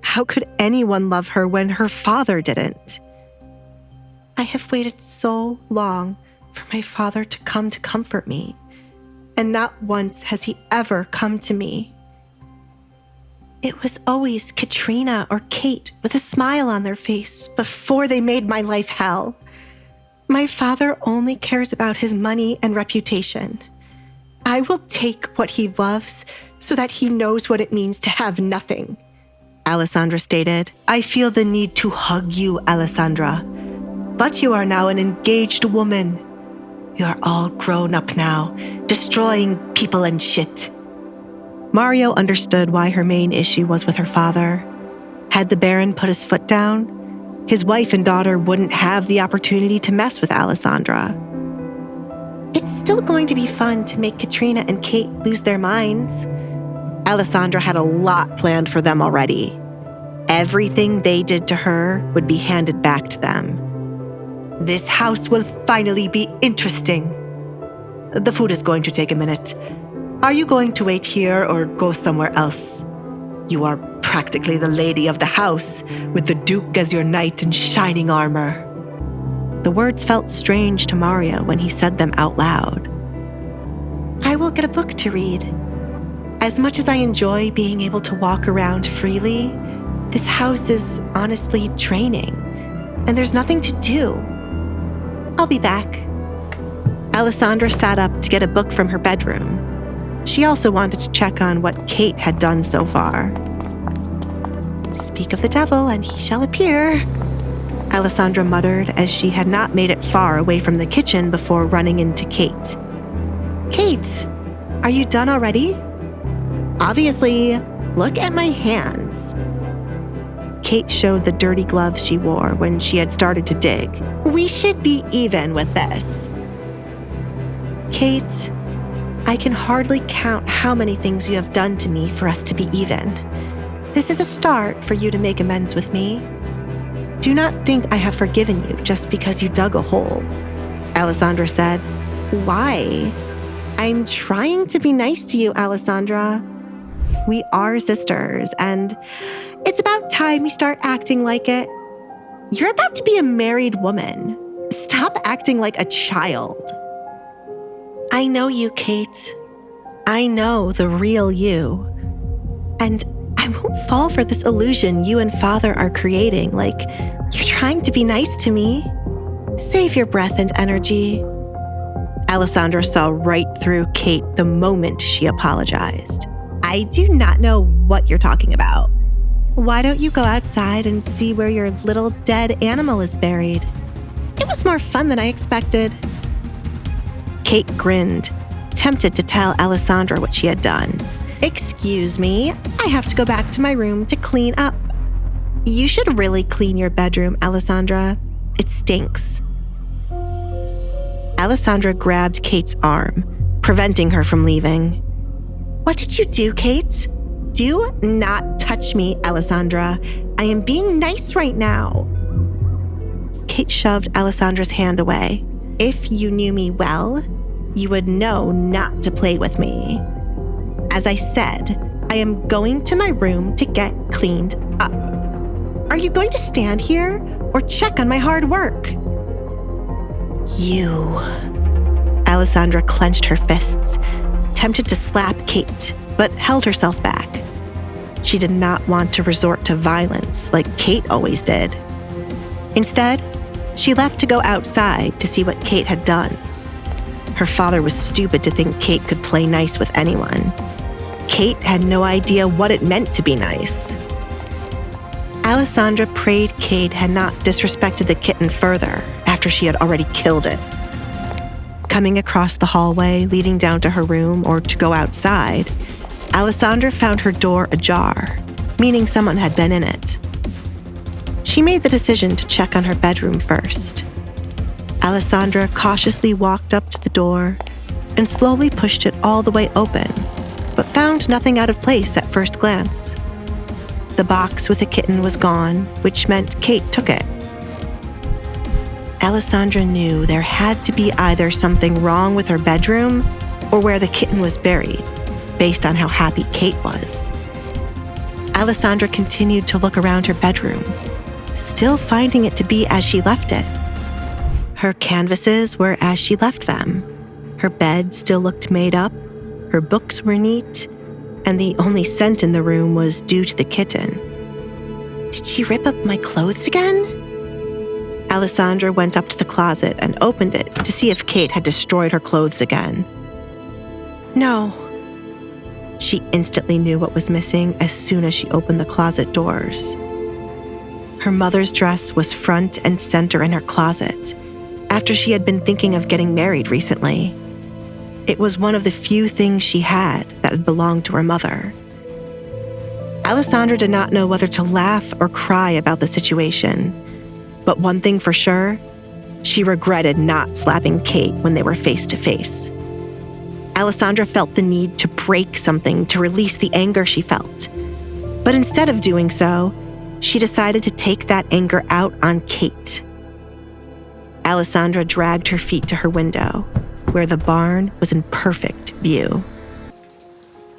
How could anyone love her when her father didn't? I have waited so long for my father to come to comfort me, and not once has he ever come to me. It was always Katrina or Kate with a smile on their face before they made my life hell. My father only cares about his money and reputation. I will take what he loves so that he knows what it means to have nothing, Alisandre stated. I feel the need to hug you, Alisandre. But you are now an engaged woman. You are all grown up now, destroying people and shit. Mario understood why her main issue was with her father. Had the Baron put his foot down, his wife and daughter wouldn't have the opportunity to mess with Alisandre. It's still going to be fun to make Katrina and Kate lose their minds. Alisandre had a lot planned for them already. Everything they did to her would be handed back to them. This house will finally be interesting. The food is going to take a minute. Are you going to wait here or go somewhere else? You are practically the lady of the house, with the Duke as your knight in shining armor. The words felt strange to Mario when he said them out loud. I will get a book to read. As much as I enjoy being able to walk around freely, this house is honestly draining, and there's nothing to do. I'll be back. Alisandre sat up to get a book from her bedroom. She also wanted to check on what Kate had done so far. Speak of the devil and he shall appear, Alisandre muttered as she had not made it far away from the kitchen before running into Kate. Kate, are you done already? Obviously, look at my hands. Kate showed the dirty gloves she wore when she had started to dig. We should be even with this. Kate, I can hardly count how many things you have done to me for us to be even. This is a start for you to make amends with me. Do not think I have forgiven you just because you dug a hole, Alisandre said. Why? I'm trying to be nice to you, Alisandre. We are sisters, and it's about time you start acting like it. You're about to be a married woman. Stop acting like a child. I know you, Kate. I know the real you. And I won't fall for this illusion you and Father are creating, like you're trying to be nice to me. Save your breath and energy. Alisandre saw right through Kate the moment she apologized. I do not know what you're talking about. Why don't you go outside and see where your little dead animal is buried? It was more fun than I expected. Kate grinned, tempted to tell Alisandre what she had done. Excuse me, I have to go back to my room to clean up. You should really clean your bedroom, Alisandre. It stinks. Alisandre grabbed Kate's arm, preventing her from leaving. What did you do, Kate? Do not touch me, Alisandre. I am being nice right now. Kate shoved Alisandre's hand away. If you knew me well, you would know not to play with me. As I said, I am going to my room to get cleaned up. Are you going to stand here or check on my hard work? You. Alisandre clenched her fists, tempted to slap Kate, but held herself back. She did not want to resort to violence like Kate always did. Instead, she left to go outside to see what Kate had done. Her father was stupid to think Kate could play nice with anyone. Kate had no idea what it meant to be nice. Alisandre prayed Kate had not disrespected the kitten further after she had already killed it. Coming across the hallway leading down to her room or to go outside, Alisandre found her door ajar, meaning someone had been in it. She made the decision to check on her bedroom first. Alisandre cautiously walked up to the door and slowly pushed it all the way open, but found nothing out of place at first glance. The box with the kitten was gone, which meant Kate took it. Alisandre knew there had to be either something wrong with her bedroom or where the kitten was buried, based on how happy Kate was. Alisandre continued to look around her bedroom, still finding it to be as she left it. Her canvases were as she left them. Her bed still looked made up, her books were neat, and the only scent in the room was due to the kitten. Did she rip up my clothes again? Alisandre went up to the closet and opened it to see if Kate had destroyed her clothes again. No. She instantly knew what was missing as soon as she opened the closet doors. Her mother's dress was front and center in her closet, after she had been thinking of getting married recently. It was one of the few things she had that had belonged to her mother. Alisandre did not know whether to laugh or cry about the situation, but one thing for sure, she regretted not slapping Kate when they were face to face. Alisandre felt the need to break something to release the anger she felt, but instead of doing so, she decided to take that anger out on Kate. Alisandre dragged her feet to her window, where the barn was in perfect view.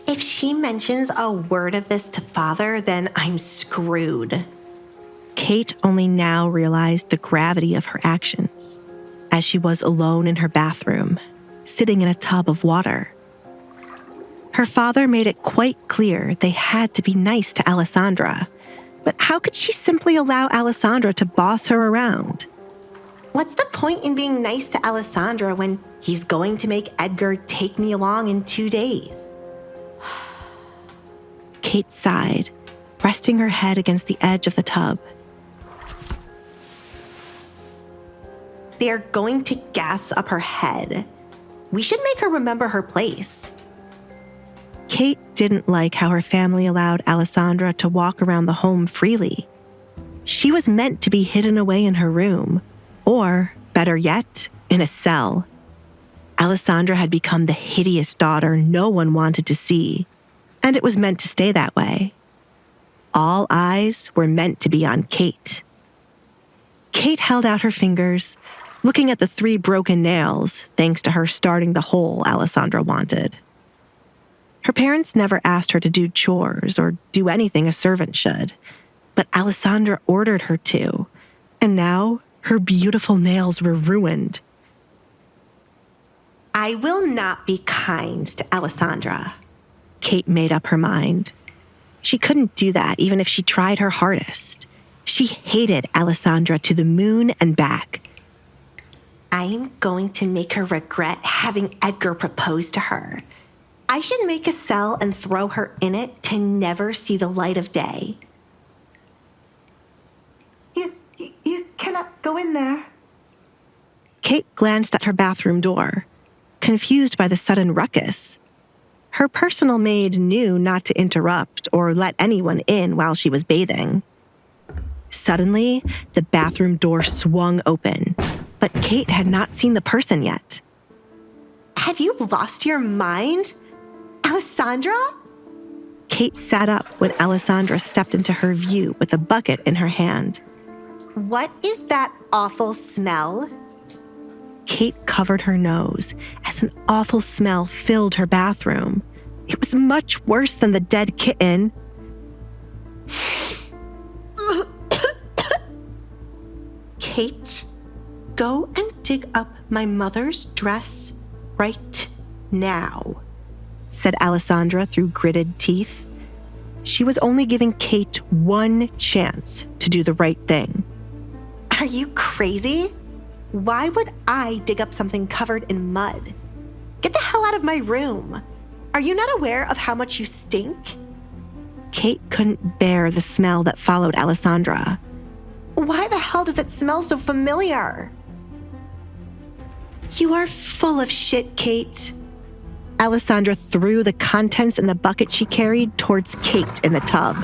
If she mentions a word of this to Father, then I'm screwed. Kate only now realized the gravity of her actions, as she was alone in her bathroom, sitting in a tub of water. Her father made it quite clear they had to be nice to Alisandre, but how could she simply allow Alisandre to boss her around? What's the point in being nice to Alisandre when he's going to make Edgar take me along in 2 days? Kate sighed, resting her head against the edge of the tub. They're going to gas up her head. We should make her remember her place. Kate didn't like how her family allowed Alisandre to walk around the home freely. She was meant to be hidden away in her room, or, better yet, in a cell. Alisandre had become the hideous daughter no one wanted to see, and it was meant to stay that way. All eyes were meant to be on Kate. Kate held out her fingers, looking at the 3 broken nails, thanks to her starting the hole Alisandre wanted. Her parents never asked her to do chores or do anything a servant should, but Alisandre ordered her to, and now her beautiful nails were ruined. I will not be kind to Alisandre. Kate made up her mind. She couldn't do that even if she tried her hardest. She hated Alisandre to the moon and back. I'm going to make her regret having Edgar propose to her. I should make a cell and throw her in it to never see the light of day. You cannot go in there. Kate glanced at her bathroom door, confused by the sudden ruckus. Her personal maid knew not to interrupt or let anyone in while she was bathing. Suddenly, the bathroom door swung open, but Kate had not seen the person yet. Have you lost your mind? Alisandre? Kate sat up when Alisandre stepped into her view with a bucket in her hand. What is that awful smell? Kate covered her nose as an awful smell filled her bathroom. It was much worse than the dead kitten. Kate, go and dig up my mother's dress right now, said Alisandre through gritted teeth. She was only giving Kate one chance to do the right thing. Are you crazy? Why would I dig up something covered in mud? Get the hell out of my room. Are you not aware of how much you stink? Kate couldn't bear the smell that followed Alisandre. Why the hell does it smell so familiar? You are full of shit, Kate. Alisandre threw the contents in the bucket she carried towards Kate in the tub.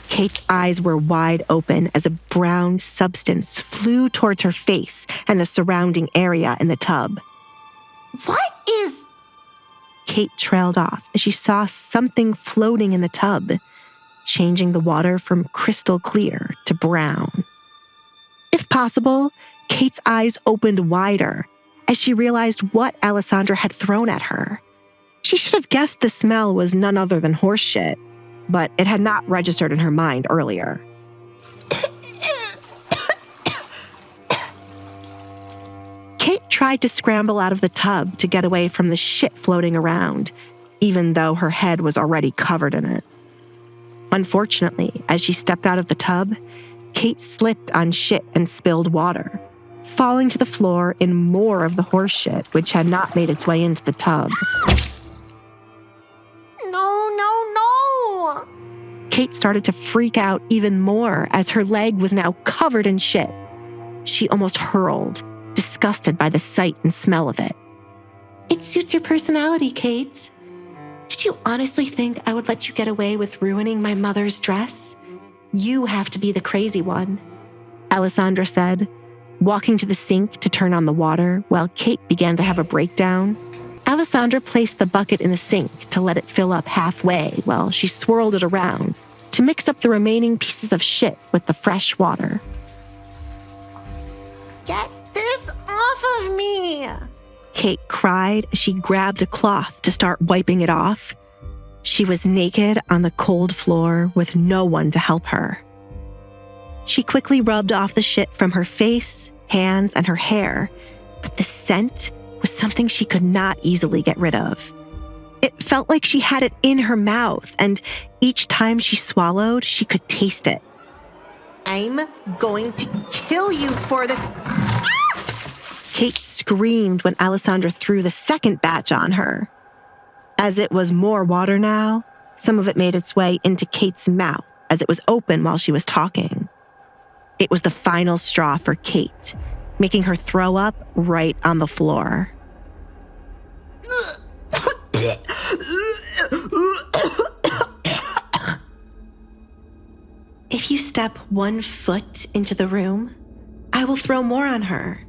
Kate's eyes were wide open as a brown substance flew towards her face and the surrounding area in the tub. What is... Kate trailed off as she saw something floating in the tub, changing the water from crystal clear to brown. If possible, Kate's eyes opened wider as she realized what Alisandre had thrown at her. She should have guessed the smell was none other than horse shit, but it had not registered in her mind earlier. Kate tried to scramble out of the tub to get away from the shit floating around, even though her head was already covered in it. Unfortunately, as she stepped out of the tub, Kate slipped on shit and spilled water, falling to the floor in more of the horse shit which had not made its way into the tub. No. Kate started to freak out even more as her leg was now covered in shit. She almost hurled, disgusted by the sight and smell of it. It suits your personality, Kate. Did you honestly think I would let you get away with ruining my mother's dress? You have to be the crazy one, Alisandre said, walking to the sink to turn on the water while Kate began to have a breakdown. Alisandre placed the bucket in the sink to let it fill up halfway while she swirled it around to mix up the remaining pieces of shit with the fresh water. Get this off of me! Kate cried as she grabbed a cloth to start wiping it off. She was naked on the cold floor with no one to help her. She quickly rubbed off the shit from her face, hands, and her hair, but the scent was something she could not easily get rid of. It felt like she had it in her mouth, and each time she swallowed, she could taste it. I'm going to kill you for this. Kate screamed when Alisandre threw the second batch on her. As it was more water now, some of it made its way into Kate's mouth as it was open while she was talking. It was the final straw for Kate, making her throw up right on the floor. If you step 1 foot into the room, I will throw more on her.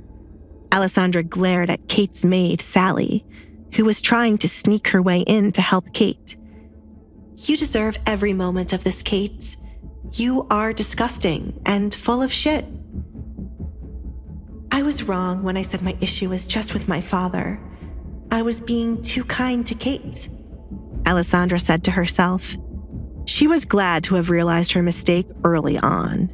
Alisandre glared at Kate's maid, Sally, who was trying to sneak her way in to help Kate. You deserve every moment of this, Kate. You are disgusting and full of shit. I was wrong when I said my issue was just with my father. I was being too kind to Kate, Alisandre said to herself. She was glad to have realized her mistake early on.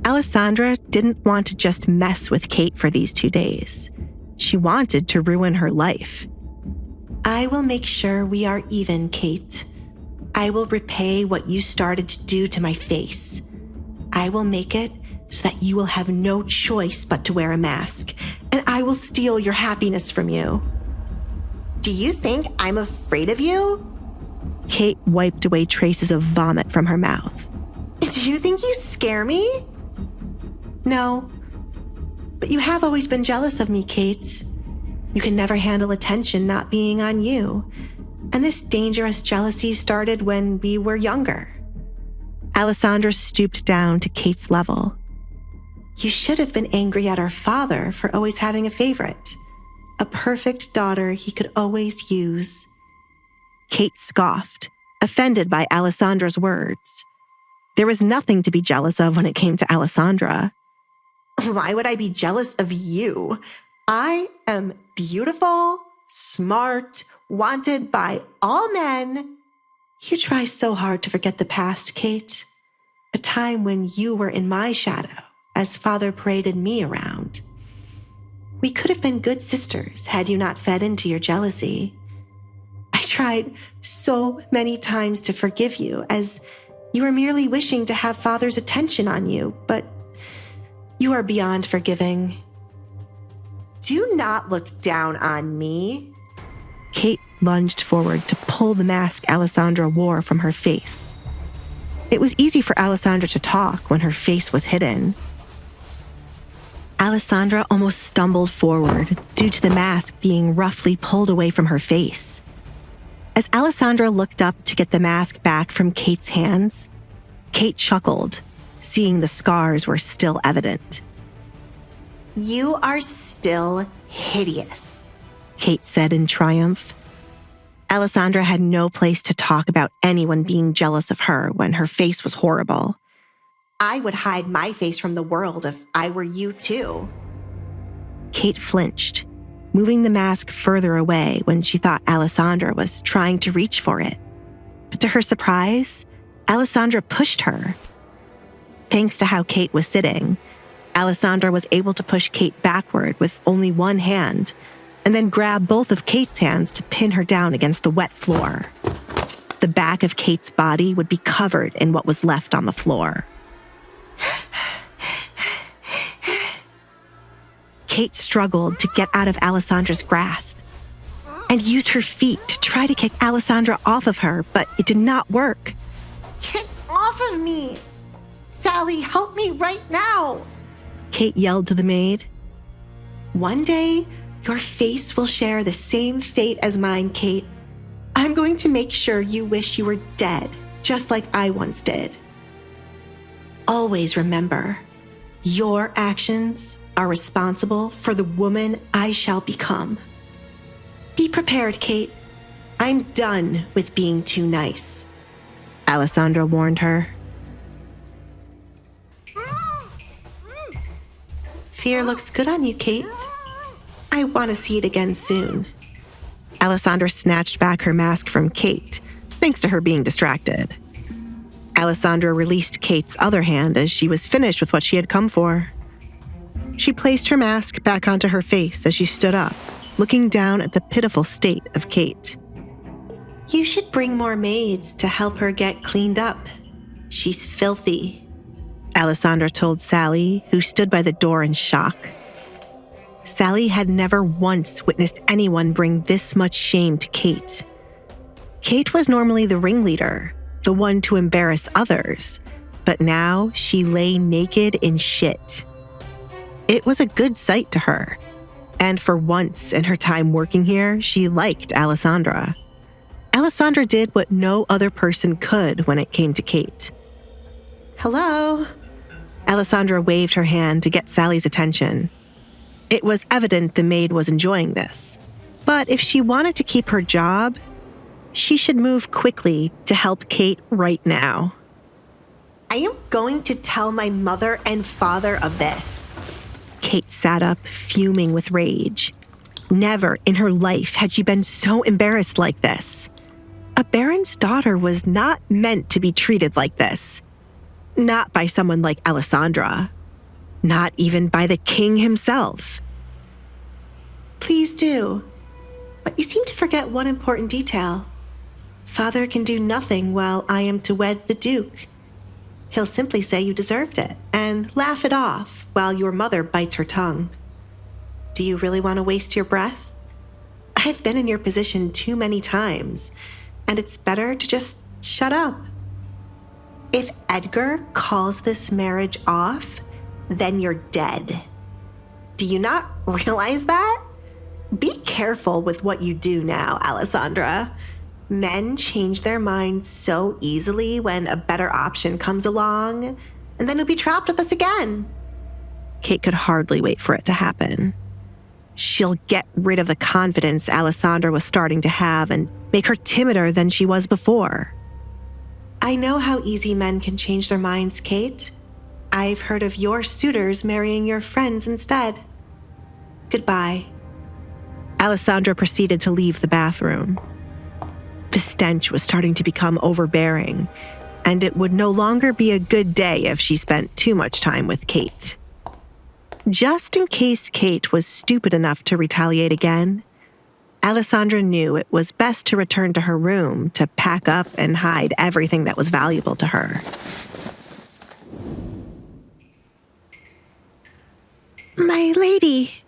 Alisandre didn't want to just mess with Kate for these 2 days. She wanted to ruin her life. I will make sure we are even, Kate. I will repay what you started to do to my face. I will make it so that you will have no choice but to wear a mask, and I will steal your happiness from you. Do you think I'm afraid of you? Kate wiped away traces of vomit from her mouth. Do you think you scare me? No, but you have always been jealous of me, Kate. You can never handle attention not being on you, and this dangerous jealousy started when we were younger. Alisandre stooped down to Kate's level. You should have been angry at our father for always having a favorite. A perfect daughter he could always use. Kate scoffed, offended by Alisandre's words. There was nothing to be jealous of when it came to Alisandre. Why would I be jealous of you? I am beautiful, smart, wanted by all men. You try so hard to forget the past, Kate. A time when you were in my shadow as father paraded me around. We could have been good sisters had you not fed into your jealousy. I tried so many times to forgive you, as you were merely wishing to have father's attention on you, but you are beyond forgiving. Do not look down on me. Kate lunged forward to pull the mask Alisandre wore from her face. It was easy for Alisandre to talk when her face was hidden. Alisandre almost stumbled forward due to the mask being roughly pulled away from her face. As Alisandre looked up to get the mask back from Kate's hands, Kate chuckled, seeing the scars were still evident. You are still hideous, Kate said in triumph. Alisandre had no place to talk about anyone being jealous of her when her face was horrible. I would hide my face from the world if I were you too. Kate flinched, moving the mask further away when she thought Alisandre was trying to reach for it. But to her surprise, Alisandre pushed her. Thanks to how Kate was sitting, Alisandre was able to push Kate backward with only one hand, and then grab both of Kate's hands to pin her down against the wet floor. The back of Kate's body would be covered in what was left on the floor. Kate struggled to get out of Alisandre's grasp and used her feet to try to kick Alisandre off of her, but it did not work. Get off of me! Sally, help me right now! Kate yelled to the maid. One day, your face will share the same fate as mine, Kate. I'm going to make sure you wish you were dead, just like I once did. Always remember, your actions are responsible for the woman I shall become. Be prepared, Kate. I'm done with being too nice, Alisandre warned her. Fear looks good on you, Kate. I want to see it again soon. Alisandre snatched back her mask from Kate, thanks to her being distracted. Alisandre released Kate's other hand as she was finished with what she had come for. She placed her mask back onto her face as she stood up, looking down at the pitiful state of Kate. You should bring more maids to help her get cleaned up. She's filthy, Alisandre told Sally, who stood by the door in shock. Sally had never once witnessed anyone bring this much shame to Kate. Kate was normally the ringleader, the one to embarrass others, but now she lay naked in shit. It was a good sight to her, and for once in her time working here, she liked Alisandre. Alisandre did what no other person could when it came to Kate. Hello? Alisandre waved her hand to get Sally's attention. It was evident the maid was enjoying this, but if she wanted to keep her job, she should move quickly to help Kate right now. I am going to tell my mother and father of this. Kate sat up, fuming with rage. Never in her life had she been so embarrassed like this. A baron's daughter was not meant to be treated like this. Not by someone like Alisandre. Not even by the king himself. Please do. But you seem to forget one important detail. Father can do nothing while I am to wed the Duke. He'll simply say you deserved it and laugh it off while your mother bites her tongue. Do you really want to waste your breath? I've been in your position too many times, and it's better to just shut up. If Edgar calls this marriage off, then you're dead. Do you not realize that? Be careful with what you do now, Alisandre. Men change their minds so easily when a better option comes along, and then you'll be trapped with us again. Kate could hardly wait for it to happen. She'll get rid of the confidence Alisandre was starting to have and make her timider than she was before. I know how easy men can change their minds, Kate. I've heard of your suitors marrying your friends instead. Goodbye. Alisandre proceeded to leave the bathroom. The stench was starting to become overbearing, and it would no longer be a good day if she spent too much time with Kate. Just in case Kate was stupid enough to retaliate again, Alisandre knew it was best to return to her room to pack up and hide everything that was valuable to her. My lady.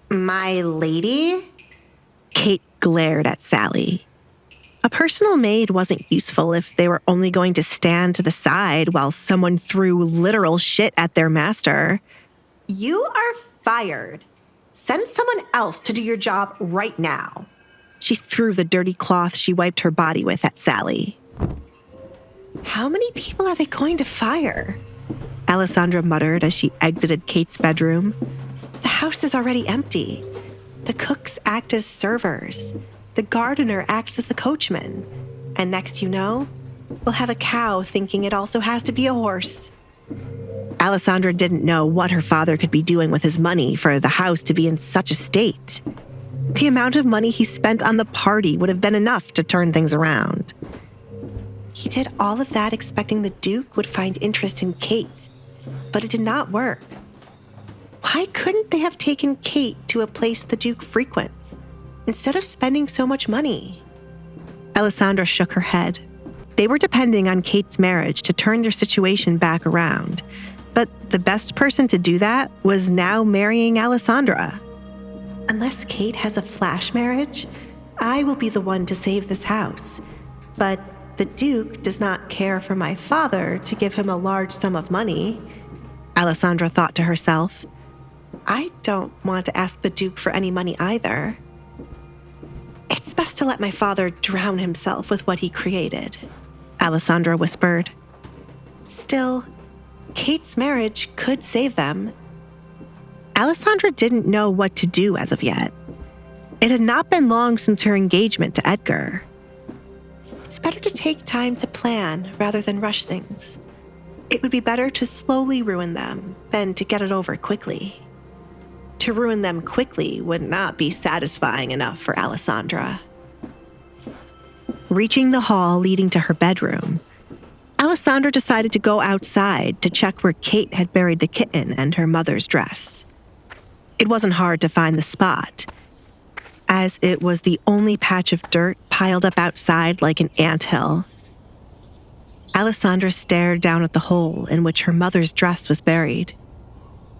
My lady? Kate glared at Sally. A personal maid wasn't useful if they were only going to stand to the side while someone threw literal shit at their master. You are fired. Send someone else to do your job right now. She threw the dirty cloth she wiped her body with at Sally. How many people are they going to fire? Alisandre muttered as she exited Kate's bedroom. The house is already empty. The cooks act as servers. The gardener acts as the coachman. And next you know, we'll have a cow thinking it also has to be a horse. Alisandre didn't know what her father could be doing with his money for the house to be in such a state. The amount of money he spent on the party would have been enough to turn things around. He did all of that expecting the Duke would find interest in Kate, but it did not work. Why couldn't they have taken Kate to a place the Duke frequents, instead of spending so much money? Alisandre shook her head. They were depending on Kate's marriage to turn their situation back around, but the best person to do that was now marrying Alisandre. Unless Kate has a flash marriage, I will be the one to save this house. But the Duke does not care for my father to give him a large sum of money. Alisandre thought to herself. I don't want to ask the Duke for any money either. It's best to let my father drown himself with what he created, Alisandre whispered. Still, Kate's marriage could save them. Alisandre didn't know what to do as of yet. It had not been long since her engagement to Edgar. It's better to take time to plan rather than rush things. It would be better to slowly ruin them than to get it over quickly. To ruin them quickly would not be satisfying enough for Alisandre. Reaching the hall leading to her bedroom, Alisandre decided to go outside to check where Kate had buried the kitten and her mother's dress. It wasn't hard to find the spot, as it was the only patch of dirt piled up outside like an anthill. Alisandre stared down at the hole in which her mother's dress was buried.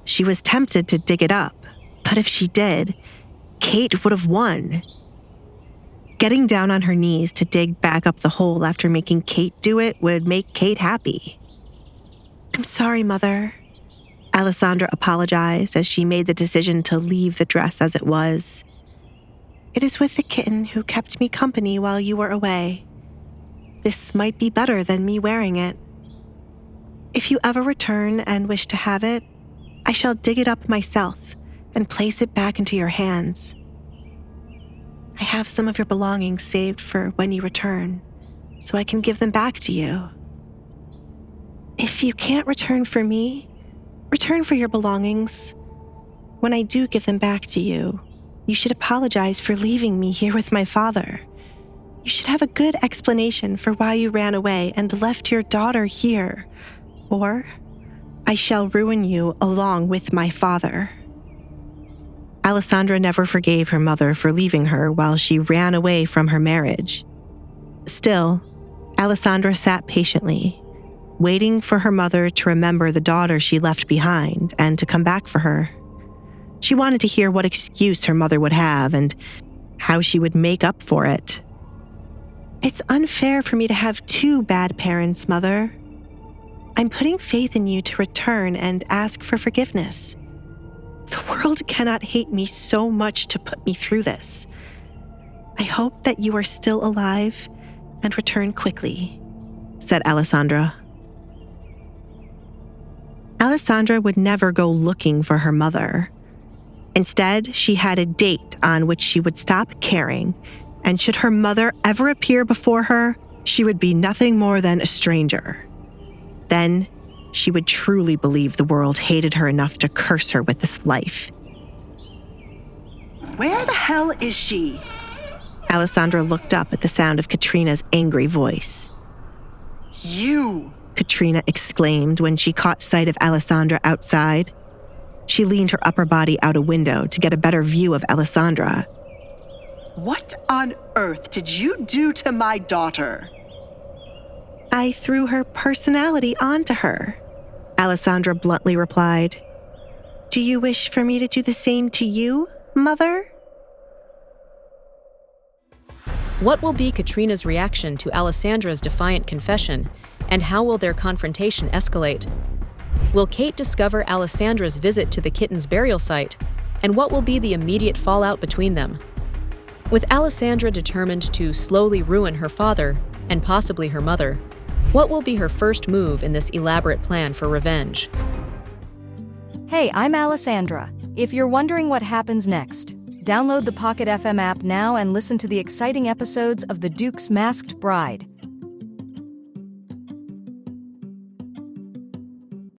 She was tempted to dig it up, but if she did, Kate would have won. Getting down on her knees to dig back up the hole after making Kate do it would make Kate happy. I'm sorry, Mother. Alisandre apologized as she made the decision to leave the dress as it was. It is with the kitten who kept me company while you were away. This might be better than me wearing it. If you ever return and wish to have it, I shall dig it up myself and place it back into your hands. I have some of your belongings saved for when you return, so I can give them back to you. If you can't return for me, return for your belongings. When I do give them back to you, you should apologize for leaving me here with my father. You should have a good explanation for why you ran away and left your daughter here, or I shall ruin you along with my father. Alisandre never forgave her mother for leaving her while she ran away from her marriage. Still, Alisandre sat patiently, waiting for her mother to remember the daughter she left behind and to come back for her. She wanted to hear what excuse her mother would have and how she would make up for it. "It's unfair for me to have two bad parents, Mother. I'm putting faith in you to return and ask for forgiveness. The world cannot hate me so much to put me through this. I hope that you are still alive and return quickly," said Alisandre. Alisandre would never go looking for her mother. Instead, she had a date on which she would stop caring, and should her mother ever appear before her, she would be nothing more than a stranger. Then, she would truly believe the world hated her enough to curse her with this life. Where the hell is she? Alisandre looked up at the sound of Katrina's angry voice. You! Katrina exclaimed when she caught sight of Alisandre outside. She leaned her upper body out a window to get a better view of Alisandre. What on earth did you do to my daughter? "I threw her personality onto her," Alisandre bluntly replied. "Do you wish for me to do the same to you, Mother?" What will be Katrina's reaction to Alisandre's defiant confession, and how will their confrontation escalate? Will Kate discover Alisandre's visit to the kitten's burial site, and what will be the immediate fallout between them? With Alisandre determined to slowly ruin her father, and possibly her mother, what will be her first move in this elaborate plan for revenge? Hey, I'm Alisandre. If you're wondering what happens next, download the Pocket FM app now and listen to the exciting episodes of The Duke's Masked Bride.